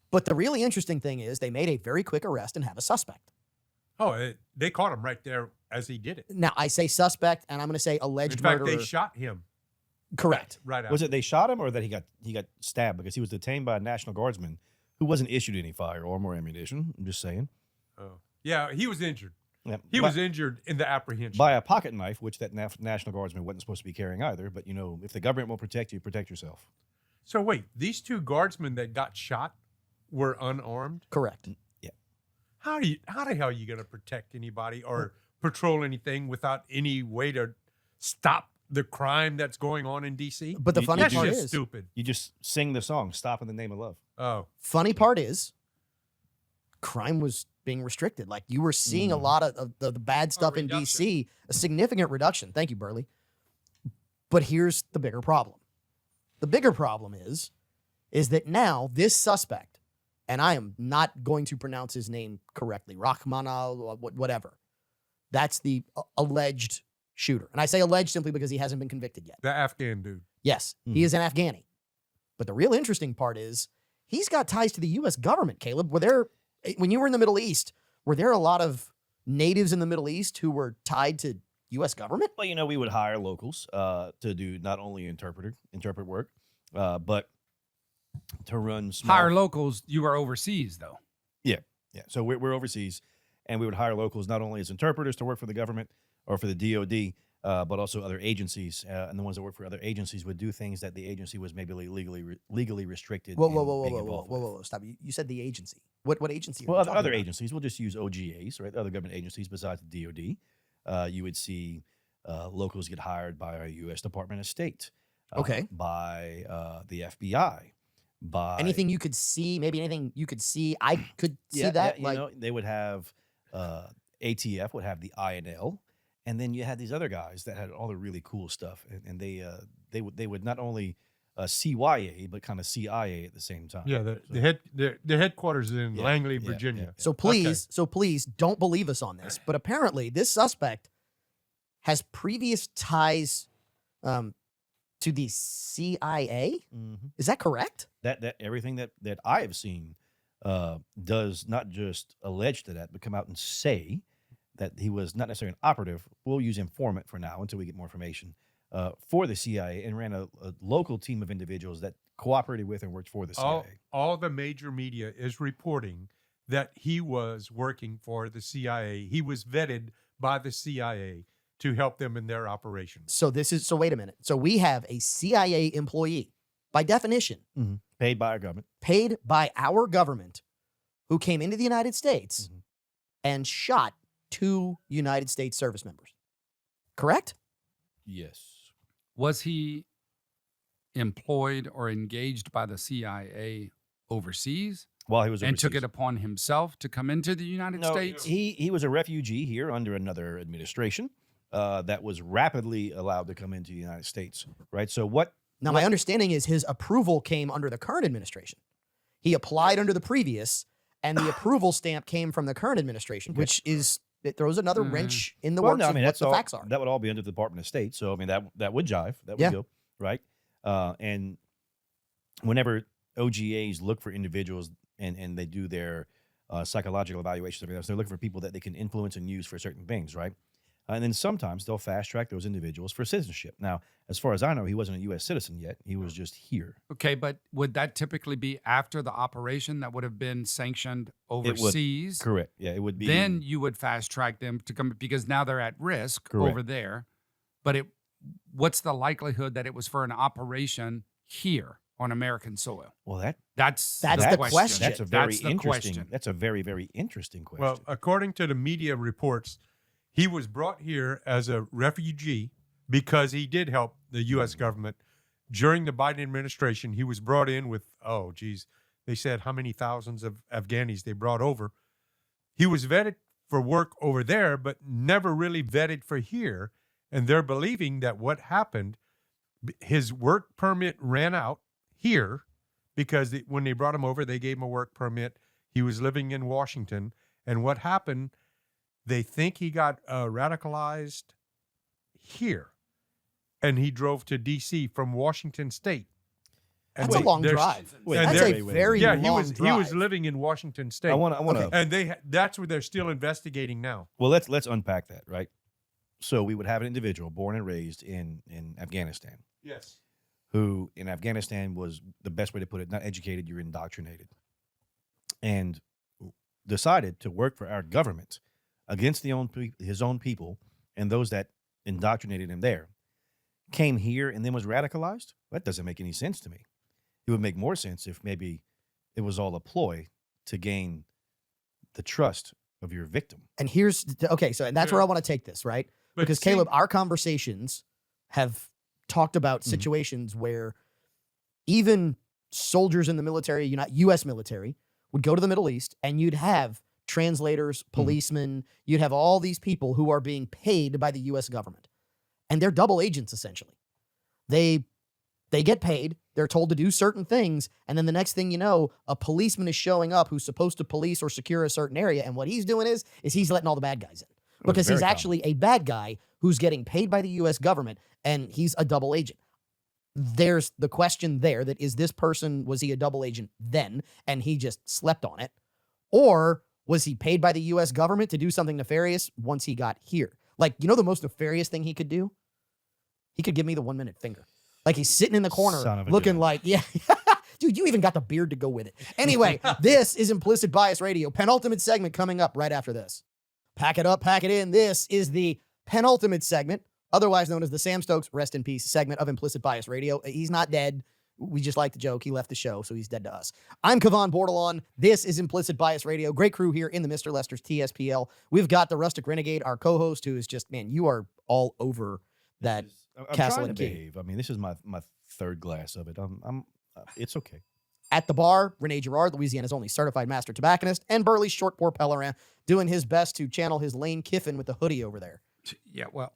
But the really interesting thing is they made a very quick arrest and have a suspect. Oh, they caught him right there as he did it. Now, I say suspect, and I'm going to say alleged In fact, murderer. they shot him Correct. right after. Was it they shot him or that he got stabbed because he was detained by a National Guardsman who wasn't issued any firearm or ammunition? I'm just saying. Oh. Yeah, he was injured. Yeah, He by, was injured in the apprehension. by a pocket knife, which that National Guardsman wasn't supposed to be carrying either. But, you know, if the government won't protect you, protect yourself. So wait, these 2 guardsmen that got shot were unarmed? Correct. How the hell are you going to protect anybody or patrol anything without any way to stop the crime that's going on in DC? But the You- funny That's part just is, stupid. You just sing the song, Stop in the Name of Love. Oh, funny part is, crime was being restricted. Like you were seeing a lot of the bad stuff in reduction. DC, a significant reduction. Thank you, Burley. But here's the bigger problem. The bigger problem is that now this suspect, and I am not going to pronounce his name correctly, Rahmana, whatever. That's the alleged shooter. And I say alleged simply because he hasn't been convicted yet. the Afghan dude. Yes, he is an Afghani. But the real interesting part is he's got ties to the U.S. government, Caleb. When you were in the Middle East, were there a lot of natives in the Middle East who were tied to U.S. government? Well, you know, we would hire locals to do not only interpret work, but to run small. Hire locals, you are overseas, though. Yeah. So we're overseas, and we would hire locals not only as interpreters to work for the government or for the DOD, but also other agencies. And the ones that work for other agencies would do things that the agency was maybe legally restricted. Whoa, in whoa, whoa, whoa, being whoa, whoa, involved whoa, with. whoa, Stop. You said the agency. What agency? Well, are we talking other about? agencies. We'll just use OGAs, right? Other government agencies besides the DOD. You would see locals get hired by our U.S. Department of State. Okay. By the FBI. By Anything you could see, maybe anything you could see, I could see that. you know, they would have ATF would have the INL, and then you had these other guys that had all the really cool stuff, and they would not only CYA but kind of CIA at the same time. Yeah, the headquarters is in Yeah, Langley, yeah, Virginia. yeah. So please don't believe us on this. But apparently, this suspect has previous ties to the CIA. Mhm. Is that correct? That everything that I have seen does not just allege to that, but come out and say that he was not necessarily an operative. We'll use informant for now until we get more information for the CIA, and ran a local team of individuals that cooperated with and worked for the CIA. All the major media is reporting that he was working for the CIA. He was vetted by the CIA to help them in their operations. So wait a minute. So we have a CIA employee, by definition, Paid by our government. paid by our government, who came into the United States Mhm. and shot 2 United States service members. Correct? Yes. Was he employed or engaged by the CIA overseas While he was and took overseas. it upon himself to come into the United No, States? he was a refugee here under another administration that was rapidly allowed to come into the United States, right? So what? Now, my understanding is his approval came under the current administration. He applied under the previous, and the approval stamp came from the current administration, which is it throws another wrench in the Well, works no, I of mean what that's the all. facts are. That would all be under the Department of State. So I mean that would jive. That would Yeah. go right. And whenever OGAs look for individuals and they do their psychological evaluations, everything else, they're looking for people that they can influence and use for certain things, right? And then sometimes they'll fast track those individuals for citizenship. Now, as far as I know, he wasn't a U.S. citizen yet. He was just here. Okay, but would that typically be after the operation that would have been sanctioned would. overseas? Correct. Yeah, it would be. Then you would fast track them to come because now they're at risk Correct. over there. But what's the likelihood that it was for an operation here on American soil? well, That's the question. That's a very the interesting. question. That's a very, very interesting question. Well, according to the media reports, he was brought here as a refugee because he did help the U.S. government during the Biden administration. He was brought in with, they said how many thousands of Afghanis they brought over. He was vetted for work over there, but never really vetted for here. And they're believing that what happened, his work permit ran out here because when they brought him over, they gave him a work permit. He was living in Washington. And what happened, they think he got radicalized here. And he drove to D.C. from Washington State. And That's a long there's- drive. Wait, and That's they're- a very yeah, long he was drive. living in Washington State. I want to. Okay. And that's what they're still investigating now. Well, let's unpack that, right? So we would have an individual born and raised in Afghanistan, Yes. who in Afghanistan was the best way to put it, not educated, you're indoctrinated, and decided to work for our government against his own people and those that indoctrinated him there. Came here and then was radicalized? That doesn't make any sense to me. It would make more sense if maybe it was all a ploy to gain the trust of your victim. And okay, so and that's where I want to take this, right? But Because see- Caleb, our conversations have talked about Mhm. situations where even soldiers in the military, U.S. military, would go to the Middle East and you'd have translators, policemen, you'd have all these people who are being paid by the U.S. government. And they're double agents, essentially. They get paid, they're told to do certain things, and then the next thing you know, a policeman is showing up who's supposed to police or secure a certain area, and what he's doing is he's letting all the bad guys in. Because he's very actually a bad guy who's getting paid by the U.S. government, and he's a double agent. There's the question there that is this person, was he a double agent then, and he just slept on it? Or was he paid by the U.S. government to do something nefarious once he got here? Like, the most nefarious thing he could do? He could give me the 1 minute finger. Like he's sitting in the corner Son of a looking gun. like, yeah. Dude, you even got the beard to go with it. Anyway, this is Implicit Bias Radio. Penultimate segment coming up right after this. Pack it up, pack it in. This is the penultimate segment, otherwise known as the Sam Stokes Rest in Peace segment of Implicit Bias Radio. He's not dead. We just like the joke. He left the show, so he's dead to us. I'm Kavan Bordelon. This is Implicit Bias Radio. Great crew here in the Mr. Lester's TSPL. We've got the Rustic Renegade, our co-host, who is just, man, you are all over that. I'm Castle trying and to Key. behave. I mean, this is my third glass of it. It's okay. At the bar, Rene Girard, Louisiana's only certified master tobacconist, and Burley's short pour Pellerin, doing his best to channel his Lane Kiffin with the hoodie over there. Yeah, well,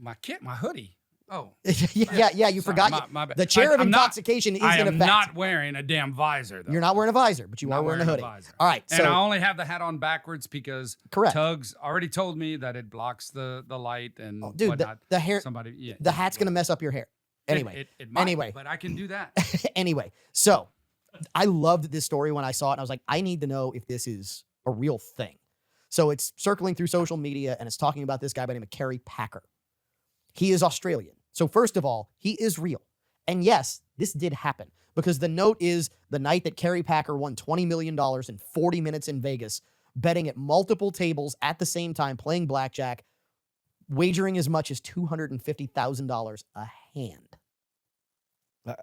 my hoodie. Oh, yeah, you sorry, forgot. my bad. The chair of I'm not- intoxication is I in am effect. not wearing a damn visor, though. You're not wearing a visor, but you Not are wearing a hoodie. visor. All right, And I so only have the hat on backwards because correct. Tugs already told me that it blocks the light and Oh, dude, whatnot. the hair, Somebody, yeah, the hat's gonna mess up your hair. Anyway, it might, anyway. but I can do that. anyway, so I loved this story when I saw it, and I was like, I need to know if this is a real thing. So it's circling through social media, and it's talking about this guy by the name of Kerry Packer. He is Australian. So first of all, he is real. And yes, this did happen, because the note is the night that Kerry Packer won $20 million in 40 minutes in Vegas, betting at multiple tables at the same time, playing blackjack, wagering as much as $250,000 a hand.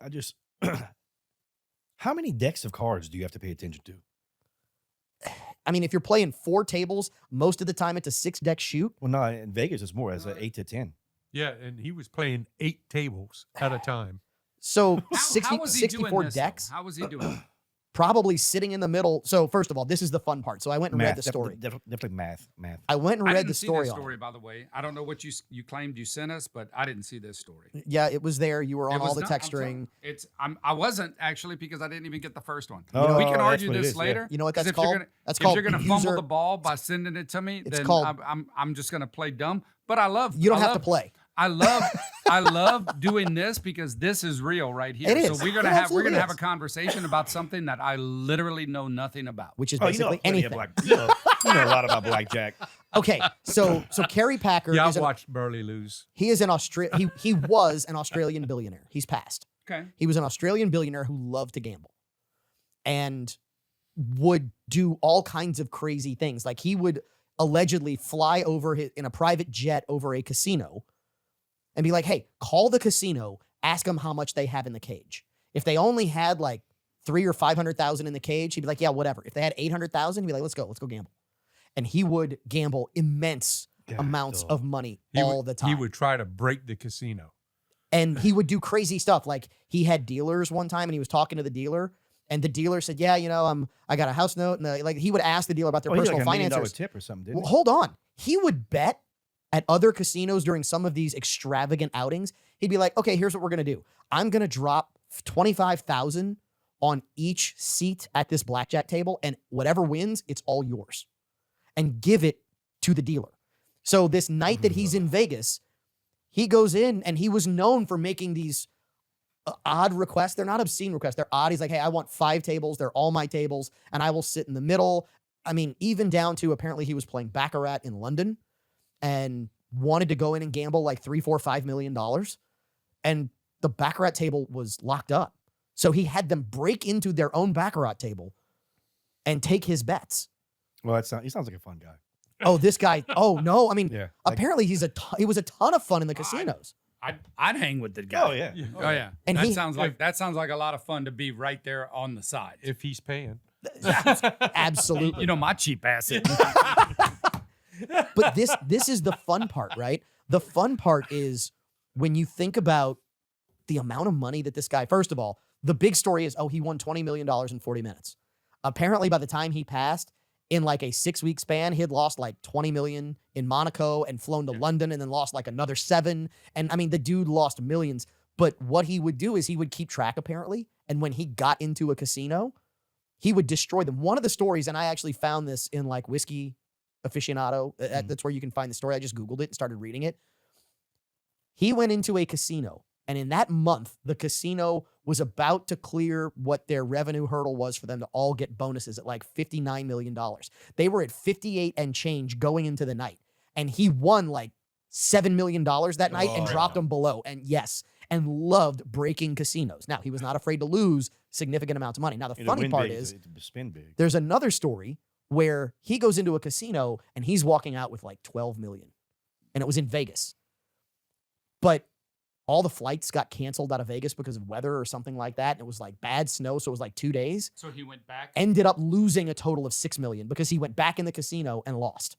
I just, how many decks of cards do you have to pay attention to? I mean, if you're playing 4 tables, most of the time it's a 6-deck shoot. Well, no, in Vegas it's more as an 8 to 10. Yeah, and he was playing 8 tables at a time. So How was he doing 64 this, though? decks. How was he doing? probably sitting in the middle. So first of all, this is the fun part. So I went and read the story. Definitely math. I went and I read didn't the see story this on it. story, by the way. I don't know what you claimed you sent us, but I didn't see this story. Yeah, it was there. You were on It all was the not- text I'm telling string. you, I wasn't actually because I didn't even get the first one. Oh, we can that's argue what it this is, yeah. later. You know what 'cause that's if you're called? gonna- That's if called you're going to fumble user- the ball by sending it to me, It's then called- I'm just going to play dumb. But I love. You don't I have love, to play. I love doing this because this is real right here. It is. So we're It gonna have absolutely a is. conversation about something that I literally know nothing about. Which is Oh, you know basically plenty of anything. you know a lot about blackjack. Okay, so Kerry Packer Yeah, is I've an, watched Burley lose. he is an he was an Australian billionaire. He's passed. Okay. He was an Australian billionaire who loved to gamble and would do all kinds of crazy things. Like he would allegedly fly over in a private jet over a casino and be like, hey, call the casino, ask them how much they have in the cage. If they only had like 300,000 or 500,000 in the cage, he'd be like, yeah, whatever. If they had 800,000, he'd be like, let's go gamble. And he would gamble immense amounts of money all the time. He would try to break the casino. And he would do crazy stuff. Like he had dealers one time and he was talking to the dealer and the dealer said, yeah, you know, I got a house note. And like he would ask the dealer about their He had personal like $1 million finances. tip or something, didn't Well, hold on. He would bet at other casinos during some of these extravagant outings. He'd be like, okay, here's what we're going to do. I'm going to drop 25,000 on each seat at this blackjack table. And whatever wins, it's all yours, and give it to the dealer. So this night that he's in Vegas, he goes in and he was known for making these odd requests. They're not obscene requests. They're odd. He's like, hey, I want 5 tables. They're all my tables and I will sit in the middle. I mean, even down to apparently he was playing Baccarat in London and wanted to go in and gamble like $3, $4, $5 million. And the Baccarat table was locked up. So he had them break into their own Baccarat table and take his bets. Well, he sounds like a fun guy. Oh, this guy. Oh no. I mean, Yeah. apparently he was a ton of fun in the casinos. I'd hang with the guy. Oh yeah. Oh yeah. And that he- sounds like a lot of fun to be right there on the side. If he's paying. Absolutely. You know my cheap ass. But this is the fun part, right? The fun part is when you think about the amount of money that this guy, first of all, the big story is, he won $20 million in 40 minutes. Apparently by the time he passed, in like a 6-week span, he had lost like 20 million in Monaco and flown to London and then lost like another 7. And I mean, the dude lost millions. But what he would do is he would keep track apparently. And when he got into a casino, he would destroy them. One of the stories, and I actually found this in like Whiskey Aficionado. That's where you can find the story. I just Googled it and started reading it. He went into a casino, and in that month, the casino was about to clear what their revenue hurdle was for them to all get bonuses at like $59 million. They were at 58 and change going into the night, and he won like $7 million that night and dropped them below. And yes, and loved breaking casinos. Now, he was not afraid to lose significant amounts of money. Now, the funny part is, spin big. there's another story where he goes into a casino and he's walking out with like 12 million. And it was in Vegas. But all the flights got canceled out of Vegas because of weather or something like that. And it was like bad snow. So it was like 2 days. So he went back. Ended up losing a total of 6 million because he went back in the casino and lost.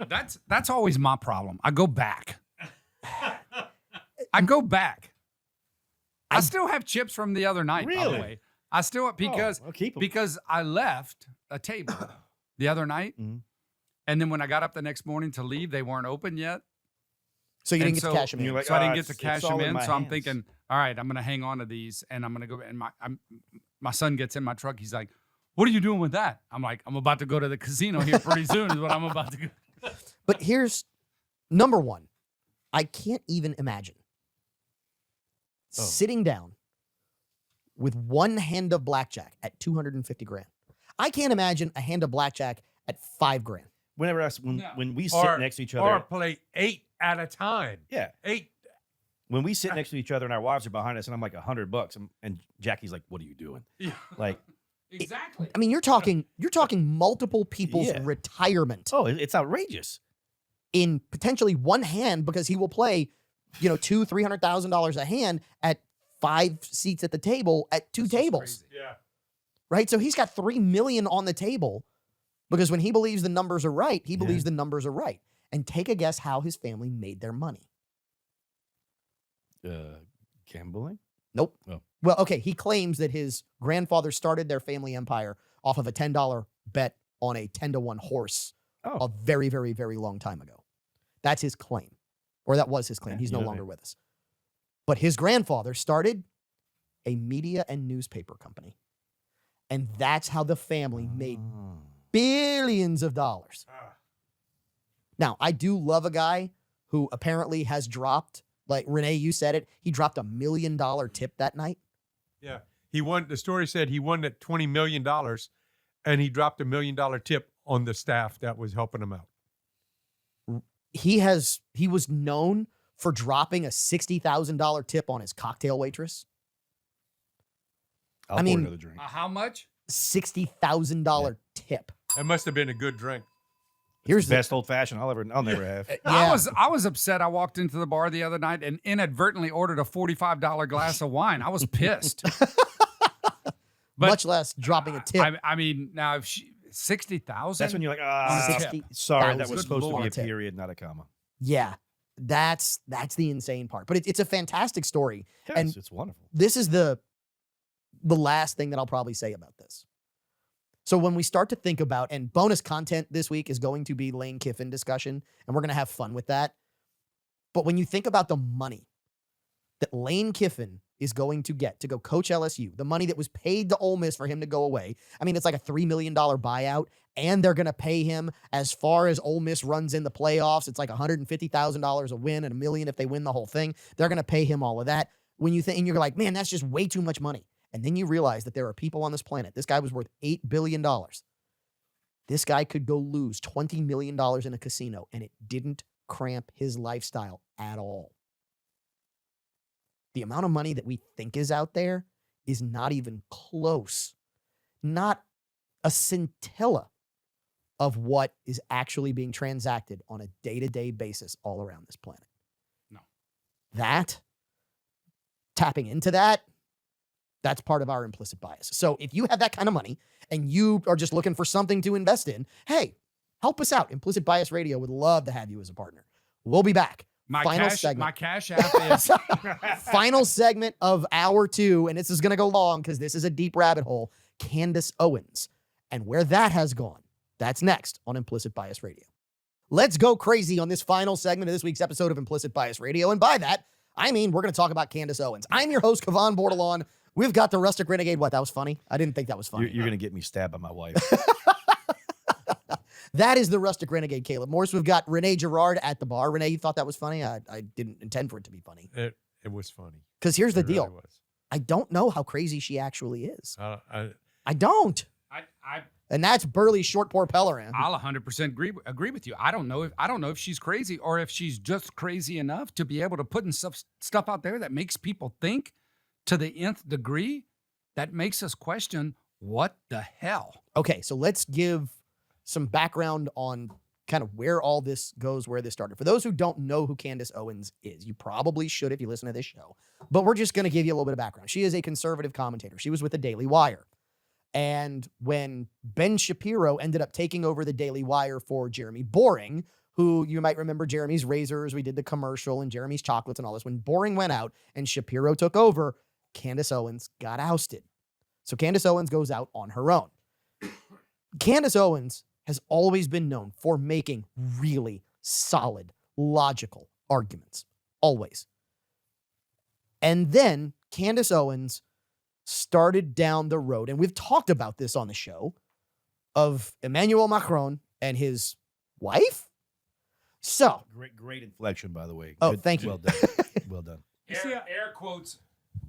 That's always my problem. I go back. I go back. I still have chips from the other night, by the Really? way. I still because I'll keep 'em. because I left a table the other night, Mhm. and then when I got up the next morning to leave, they weren't open yet. So you And didn't get to cash him and in. you're like, So I didn't "Ah, get to it's cash all them in in. my So I'm hands." thinking, all right, I'm gonna hang on to these, and I'm gonna go. And my son gets in my truck. He's like, "What are you doing with that?" I'm like, "I'm about to go to the casino here pretty soon." Is what I'm about to go. But here's number one. I can't even imagine sitting down with one hand of blackjack at 250 grand. I can't imagine a hand of blackjack at 5 grand. Whenever No. when we sit next to each other, Or play 8 at a time. yeah, 8. when we sit next to each other and our wives are behind us, and I'm like $100, and Jackie's like, "What are you doing?" Like, Exactly. I mean, you're talking multiple people's Yeah. retirement oh, it's outrageous. in potentially one hand because he will play, $200,000, $300,000 a hand at 5 seats at the table at 2 tables. Yeah. Right? So he's got 3 million on the table because when he believes the numbers are right, he believes the numbers are right. And take a guess how his family made their money. Gambling. Nope. Oh. Well, okay, he claims that his grandfather started their family empire off of a $10 bet on a 10-1 horse Oh. a very, very, very long time ago. That's his claim. Or that was his claim. Yeah, He's no yeah. longer with us. But his grandfather started a media and newspaper company. And that's how the family made Oh. billions of dollars. Now, I do love a guy who apparently has dropped, like Renee, you said it, he dropped $1 million tip that night. Yeah. He won. The story said he won at $20 million, and he dropped $1 million tip on the staff that was helping him out. He was known for dropping a $60,000 tip on his cocktail waitress. I'll I pour mean- another drink. How much? $60,000 tip. That must have been a good drink. Here's the Best old fashioned I'll never have. yeah. I was upset. I walked into the bar the other night and inadvertently ordered a $45 glass of wine. I was pissed. But much less dropping a tip. I mean, now if she 60,000. That's when you're like, $60,000. sorry, that Good was supposed to be Lord. a period, not a comma. Yeah, that's the insane part. But it's a fantastic story. Yes, And- it's wonderful. This is the last thing that I'll probably say about this. So when we start to think about, and bonus content this week is going to be Lane Kiffin discussion, and we're going to have fun with that. But when you think about the money that Lane Kiffin is going to get to go coach LSU, the money that was paid to Ole Miss for him to go away, I mean, it's like a $3 million buyout, and they're going to pay him as far as Ole Miss runs in the playoffs. It's like $150,000 a win and $1 million if they win the whole thing. They're going to pay him all of that. When you think, and you're like, man, that's just way too much money. And then you realize that there are people on this planet. This guy was worth $8 billion. This guy could go lose $20 million in a casino, and it didn't cramp his lifestyle at all. The amount of money that we think is out there is not even close. Not a scintilla of what is actually being transacted on a day-to-day basis all around this planet. No. That, tapping into that, that's part of our implicit bias. So if you have that kind of money and you are just looking for something to invest in, hey, help us out. Implicit Bias Radio would love to have you as a partner. We'll be back. My Final cash, segment. my cash app is Final segment of hour 2, and this is going to go long because this is a deep rabbit hole. Candace Owens and where that has gone. That's next on Implicit Bias Radio. Let's go crazy on this final segment of this week's episode of Implicit Bias Radio. And by that, I mean we're going to talk about Candace Owens. I'm your host, Kevon Bordelon. We've got the Rustic Renegade. What, that was funny? I didn't think that was funny. You're going to get me stabbed by my wife. That is the Rustic Renegade, Caleb Morse. We've got Renee Girard at the bar. Renee, you thought that was funny? I didn't intend for it to be funny. It was funny. Because here's the It really deal. was. I don't know how crazy she actually is. I I don't. I And that's Burley Short Poor Pellerin. I'll 100% agree with you. I don't know if she's crazy or if she's just crazy enough to be able to put in stuff out there that makes people think to the nth degree that makes us question what the hell. Okay, so let's give some background on kind of where all this goes, where this started. For those who don't know who Candace Owens is, you probably should if you listen to this show, but we're just going to give you a little bit of background. She is a conservative commentator. She was with the Daily Wire. And when Ben Shapiro ended up taking over the Daily Wire for Jeremy Boring, who you might remember Jeremy's Razors, we did the commercial, and Jeremy's Chocolates and all this. When Boring went out and Shapiro took over, Candace Owens got ousted. So Candace Owens goes out on her own. Candace Owens has always been known for making really solid, logical arguments. Always. And then Candace Owens started down the road, and we've talked about this on the show, of Emmanuel Macron and his wife. So, Great inflection, by the way. Oh, thank you. Well done. Well done. See,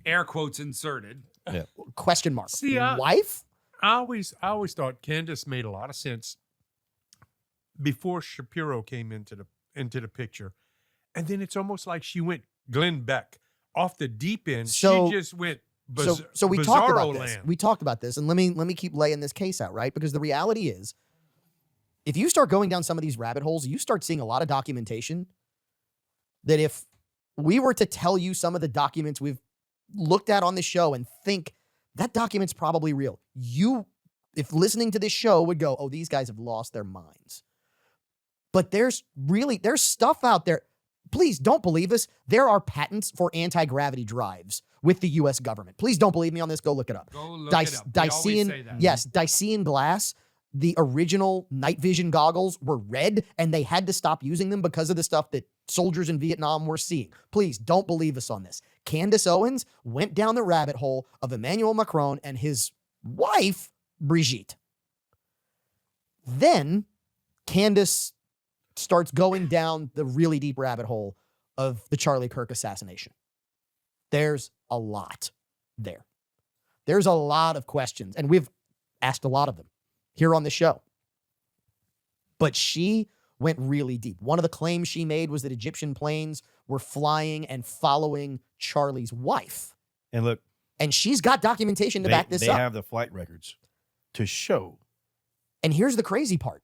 Air quotes inserted. question mark. See, I- Wife? I always thought Candace made a lot of sense before Shapiro came into the picture, and then it's almost like she went Glenn Beck off the deep end. So- she just went So we talked about bizarro this. land. We talked about this, and let me keep laying this case out, right? Because the reality is, if you start going down some of these rabbit holes, you start seeing a lot of documentation that if we were to tell you some of the documents we've looked at on the show and think that document's probably real, you, if listening to this show, would go, oh, these guys have lost their minds. But there's stuff out there. please don't believe us. There are patents for anti-gravity drives with the U.S. government. Please don't believe me on this. Go look it up. Go look it up. We always say that. Yes, Dycean glass. The original night vision goggles were red, and they had to stop using them because of the stuff that soldiers in Vietnam were seeing. Please don't believe us on this. Candace Owens went down the rabbit hole of Emmanuel Macron and his wife, Brigitte. Then Candace starts going down the really deep rabbit hole of the Charlie Kirk assassination. There's a lot there. There's a lot of questions, and we've asked a lot of them here on the show. But she went really deep. One of the claims she made was that Egyptian planes were flying and following Charlie's wife. And look, And she's got documentation to back this they up. have the flight records to show. And here's the crazy part.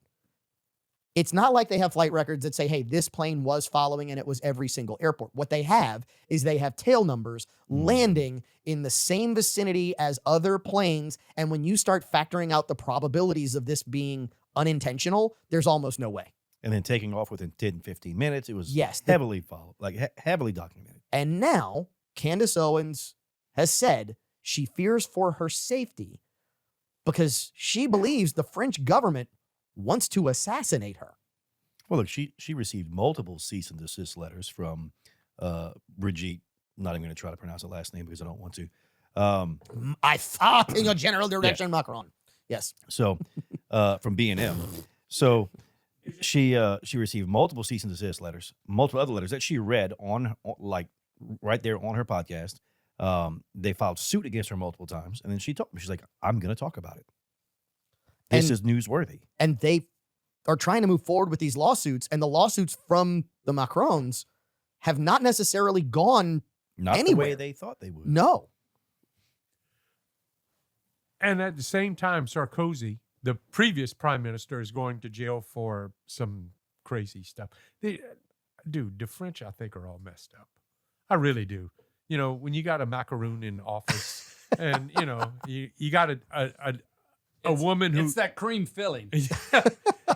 It's not like they have flight records that say, hey, this plane was following and it was every single airport. What they have is they have tail numbers landing in the same vicinity as other planes. And when you start factoring out the probabilities of this being unintentional, there's almost no way. And then taking off within 10, 15 minutes. It was Yes. heavily followed, heavily documented. And now Candace Owens has said she fears for her safety because she believes the French government wants to assassinate her. Well, look, she received multiple cease and desist letters from Brigitte. I'm not even going to try to pronounce her last name because I don't want to. I thought in your general direction, Macron. Yes. So from B&M. So she received multiple cease and desist letters, multiple other letters that she read on like right there on her podcast. They filed suit against her multiple times, and then she told me, she's like, I'm going to talk about it. This is newsworthy. And they are trying to move forward with these lawsuits, and the lawsuits from the Macrons have not necessarily gone Not anywhere. the way they thought they would. No. And at the same time, Sarkozy, the previous prime minister, is going to jail for some crazy stuff. Dude, the French, I think, are all messed up. I really do. You know, when you got a macaroon in office and, you know, you got a woman who, It's that cream filling.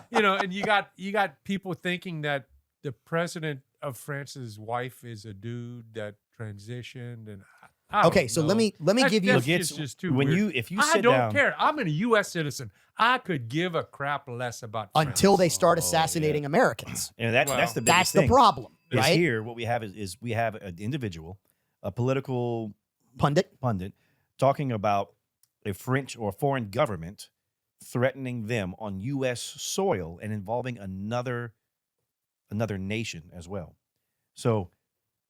you know, and you got people thinking that the president of France's wife is a dude that transitioned, and I don't Okay, so know. let me give you Look, It's it's just too when weird. if you I sit don't down, care. I'm a U.S. citizen. I could give a crap less about France. until they start Oh, assassinating Americans. and that's Well, the biggest That's the thing. problem, Is right? here what we have is we have an individual, a political Pundit. pundit, talking about a French or foreign government threatening them on U.S. soil and involving another nation as well. So,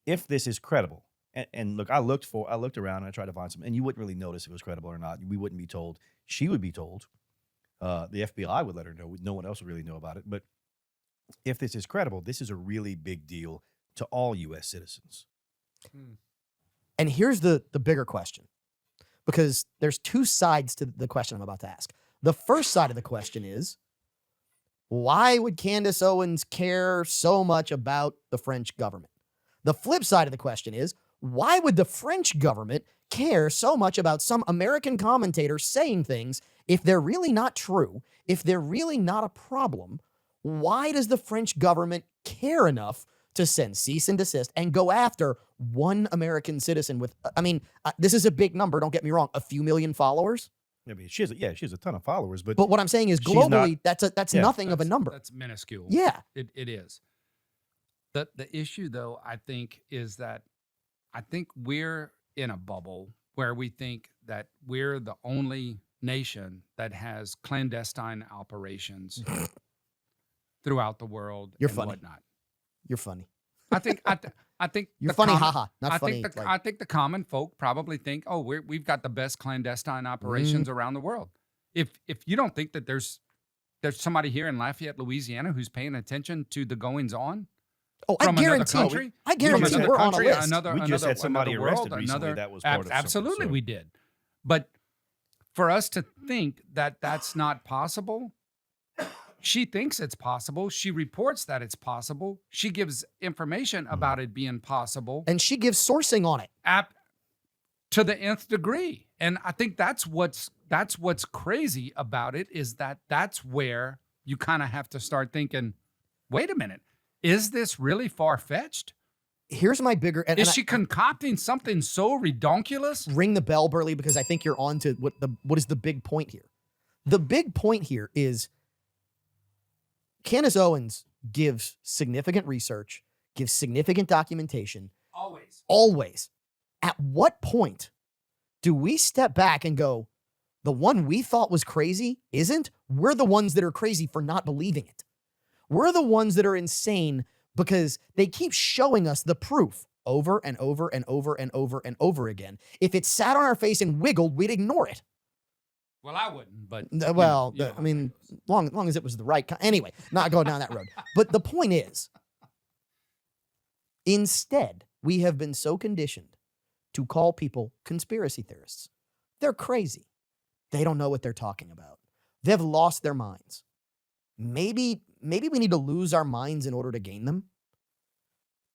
if this is credible, and look, I looked around and I tried to find some, and you wouldn't really notice if it was credible or not. We wouldn't be told. She would be told. The FBI would let her know. No one else would really know about it. But if this is credible, this is a really big deal to all U.S. citizens. And here's the bigger question, because there's two sides to the question I'm about to ask. The first side of the question is, why would Candace Owens care so much about the French government? The flip side of the question is, why would the French government care so much about some American commentator saying things if they're really not true, if they're really not a problem? Why does the French government care enough to send cease and desist and go after one American citizen with, this is a big number, don't get me wrong, a few million followers? I mean, she has a ton of followers, but But what I'm saying is She's not- globally, that's yeah, nothing of a number. That's minuscule. Yeah. It is. The issue, though, I think, is that I think we're in a bubble where we think that we're the only nation that has clandestine operations throughout the world You're and funny. whatnot. You're funny. I think You're the funny, common- haha. Not I funny. think like- I think the common folk probably think, oh, we've got the best clandestine operations around the world. If you don't think that there's somebody here in Lafayette, Louisiana, who's paying attention to the goings on oh, I from another guarantee, country, I from guarantee another we're on a country, list. another We just another, had somebody another arrested world, recently another, that was part of something, absolutely so- we did. But for us to think that that's not possible, she thinks it's possible. She reports that it's possible. She gives information about it being possible. And she gives sourcing on it. To the nth degree. And I think that's what's crazy about it, is that that's where you kind of have to start thinking, wait a minute, Is this really far-fetched? Here's my bigger and Is she concocting something so redonkulous? ring the bell, Burley, because I think you're on to what is the big point here. The big point here is Candace Owens gives significant research, gives significant documentation, Always. always. At what point do we step back and go, the one we thought was crazy isn't? We're the ones that are crazy for not believing it. We're the ones that are insane because they keep showing us the proof over and over and over and over and over again. If it sat on our face and wiggled, we'd ignore it. Well, I wouldn't, but Well, you know I mean, long as it was the right kind. Anyway, not going down that road. But the point is, instead, we have been so conditioned to call people conspiracy theorists. They're crazy. They don't know what they're talking about. They've lost their minds. Maybe we need to lose our minds in order to gain them.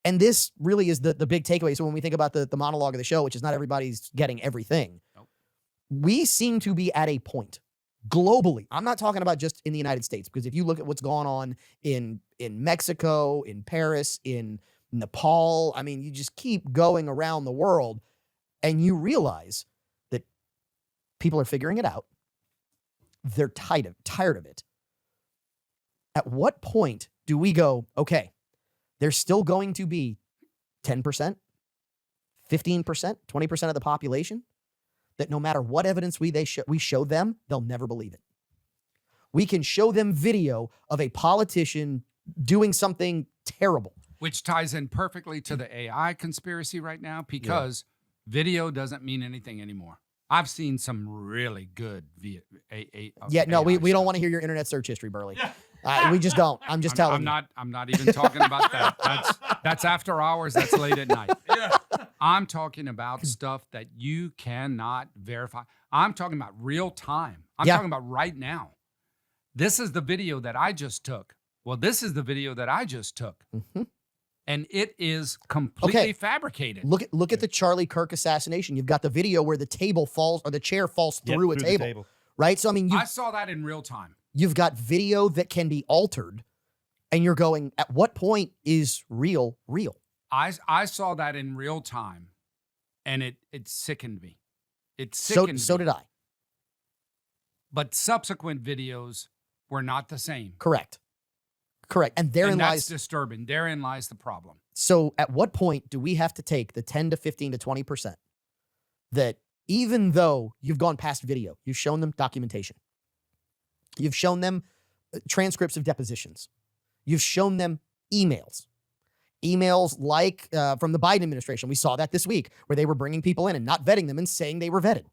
And this really is the big takeaway. So when we think about the monologue of the show, which is not everybody's getting everything, Nope. we seem to be at a point globally. I'm not talking about just in the United States, because if you look at what's going on in Mexico, in Paris, in Nepal, I mean, you just keep going around the world and you realize that people are figuring it out. They're tired of it. At what point do we go, okay, there's still going to be 10%, 15%, 20% of the population that no matter what evidence we show them, they'll never believe it. We can show them video of a politician doing something terrible. which ties in perfectly to the AI conspiracy right now because video doesn't mean anything anymore. I've seen some really good Yeah, no, we don't stuff. want to hear your internet search history, Burley. We just don't. I'm just telling you. I'm not even talking about that. That's after hours. That's late at night. I'm talking about stuff that you cannot verify. I'm talking about real time. I'm Yeah. talking about right now. This is the video that I just took. Well, this is the video that I just took. Mhm. And it is completely Okay. fabricated. Look at the Charlie Kirk assassination. You've got the video where the table falls or the chair falls Yep, through a the table, right? So I mean, I saw that in real time. you've got video that can be altered, and you're going, at what point is real? I saw that in real time, and it sickened me. It So sickened so me. did I. But subsequent videos were not the same. Correct. And therein And that's lies. disturbing. Therein lies the problem. So at what point do we have to take the 10 to 15 to 20% that even though you've gone past video, you've shown them documentation, you've shown them transcripts of depositions, you've shown them emails like from the Biden administration. We saw that this week where they were bringing people in and not vetting them and saying they were vetted.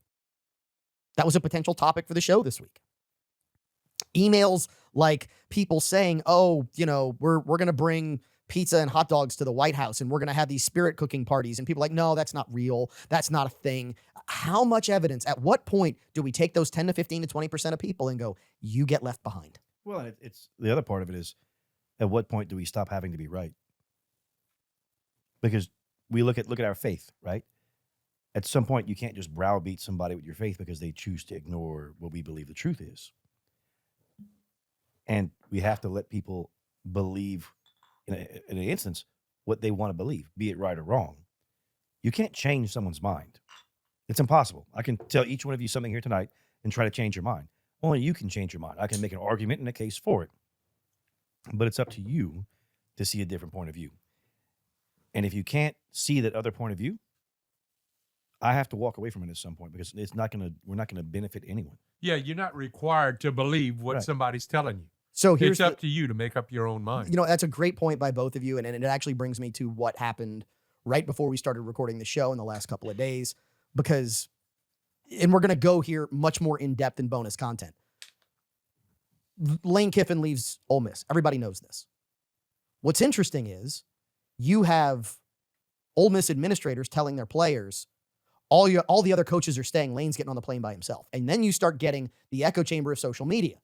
That was a potential topic for the show this week. Emails like people saying, oh, we're going to bring pizza and hot dogs to the White House and we're going to have these spirit cooking parties. And people are like, no, that's not real. That's not a thing. How much evidence? At what point do we take those 10 to 15 to 20% of people and go, you get left behind? Well, and it's the other part of it is, at what point do we stop having to be right? Because we look at our faith, right? At some point, you can't just browbeat somebody with your faith because they choose to ignore what we believe the truth is. And we have to let people believe, in an instance, what they want to believe, be it right or wrong. You can't change someone's mind. It's impossible. I can tell each one of you something here tonight and try to change your mind. Only you can change your mind. I can make an argument and a case for it. But it's up to you to see a different point of view. And if you can't see that other point of view, I have to walk away from it at some point because we're not gonna benefit anyone. Yeah, you're not required to believe what Right. somebody's telling you. So here's It's up to you to make up your own mind. that's a great point by both of you. And it actually brings me to what happened right before we started recording the show in the last couple of days, and we're going to go here much more in depth in bonus content. Lane Kiffin leaves Ole Miss. Everybody knows this. What's interesting is you have Ole Miss administrators telling their players, all the other coaches are staying. Lane's getting on the plane by himself. And then you start getting the echo chamber of social media.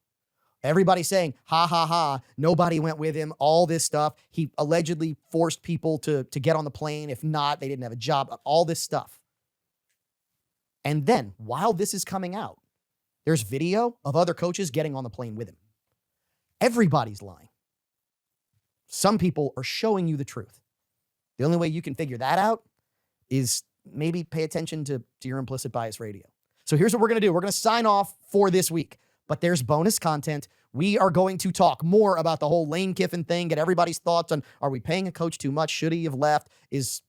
Everybody saying, ha, ha, ha, nobody went with him, all this stuff. He allegedly forced people to get on the plane. If not, they didn't have a job, all this stuff. And then, while this is coming out, there's video of other coaches getting on the plane with him. Everybody's lying. some people are showing you the truth. The only way you can figure that out is maybe pay attention to your Implicit Bias Radio. So here's what we're going to do. We're going to sign off for this week, but there's bonus content. We are going to talk more about the whole Lane Kiffin thing, get everybody's thoughts on, are we paying a coach too much? Should he have left? Is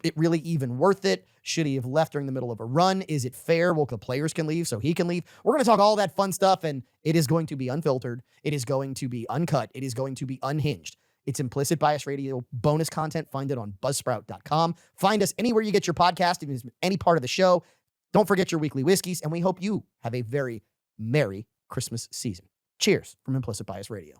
it really even worth it? Should he have left during the middle of a run? Is it fair? Well, the players can leave so he can leave. We're going to talk all that fun stuff, and it is going to be unfiltered. It is going to be uncut. It is going to be unhinged. It's Implicit Bias Radio bonus content. Find it on buzzsprout.com. Find us anywhere you get your podcast, if it's any part of the show. Don't forget your weekly whiskeys, and we hope you have a very Merry Christmas season. Cheers from Implicit Bias Radio.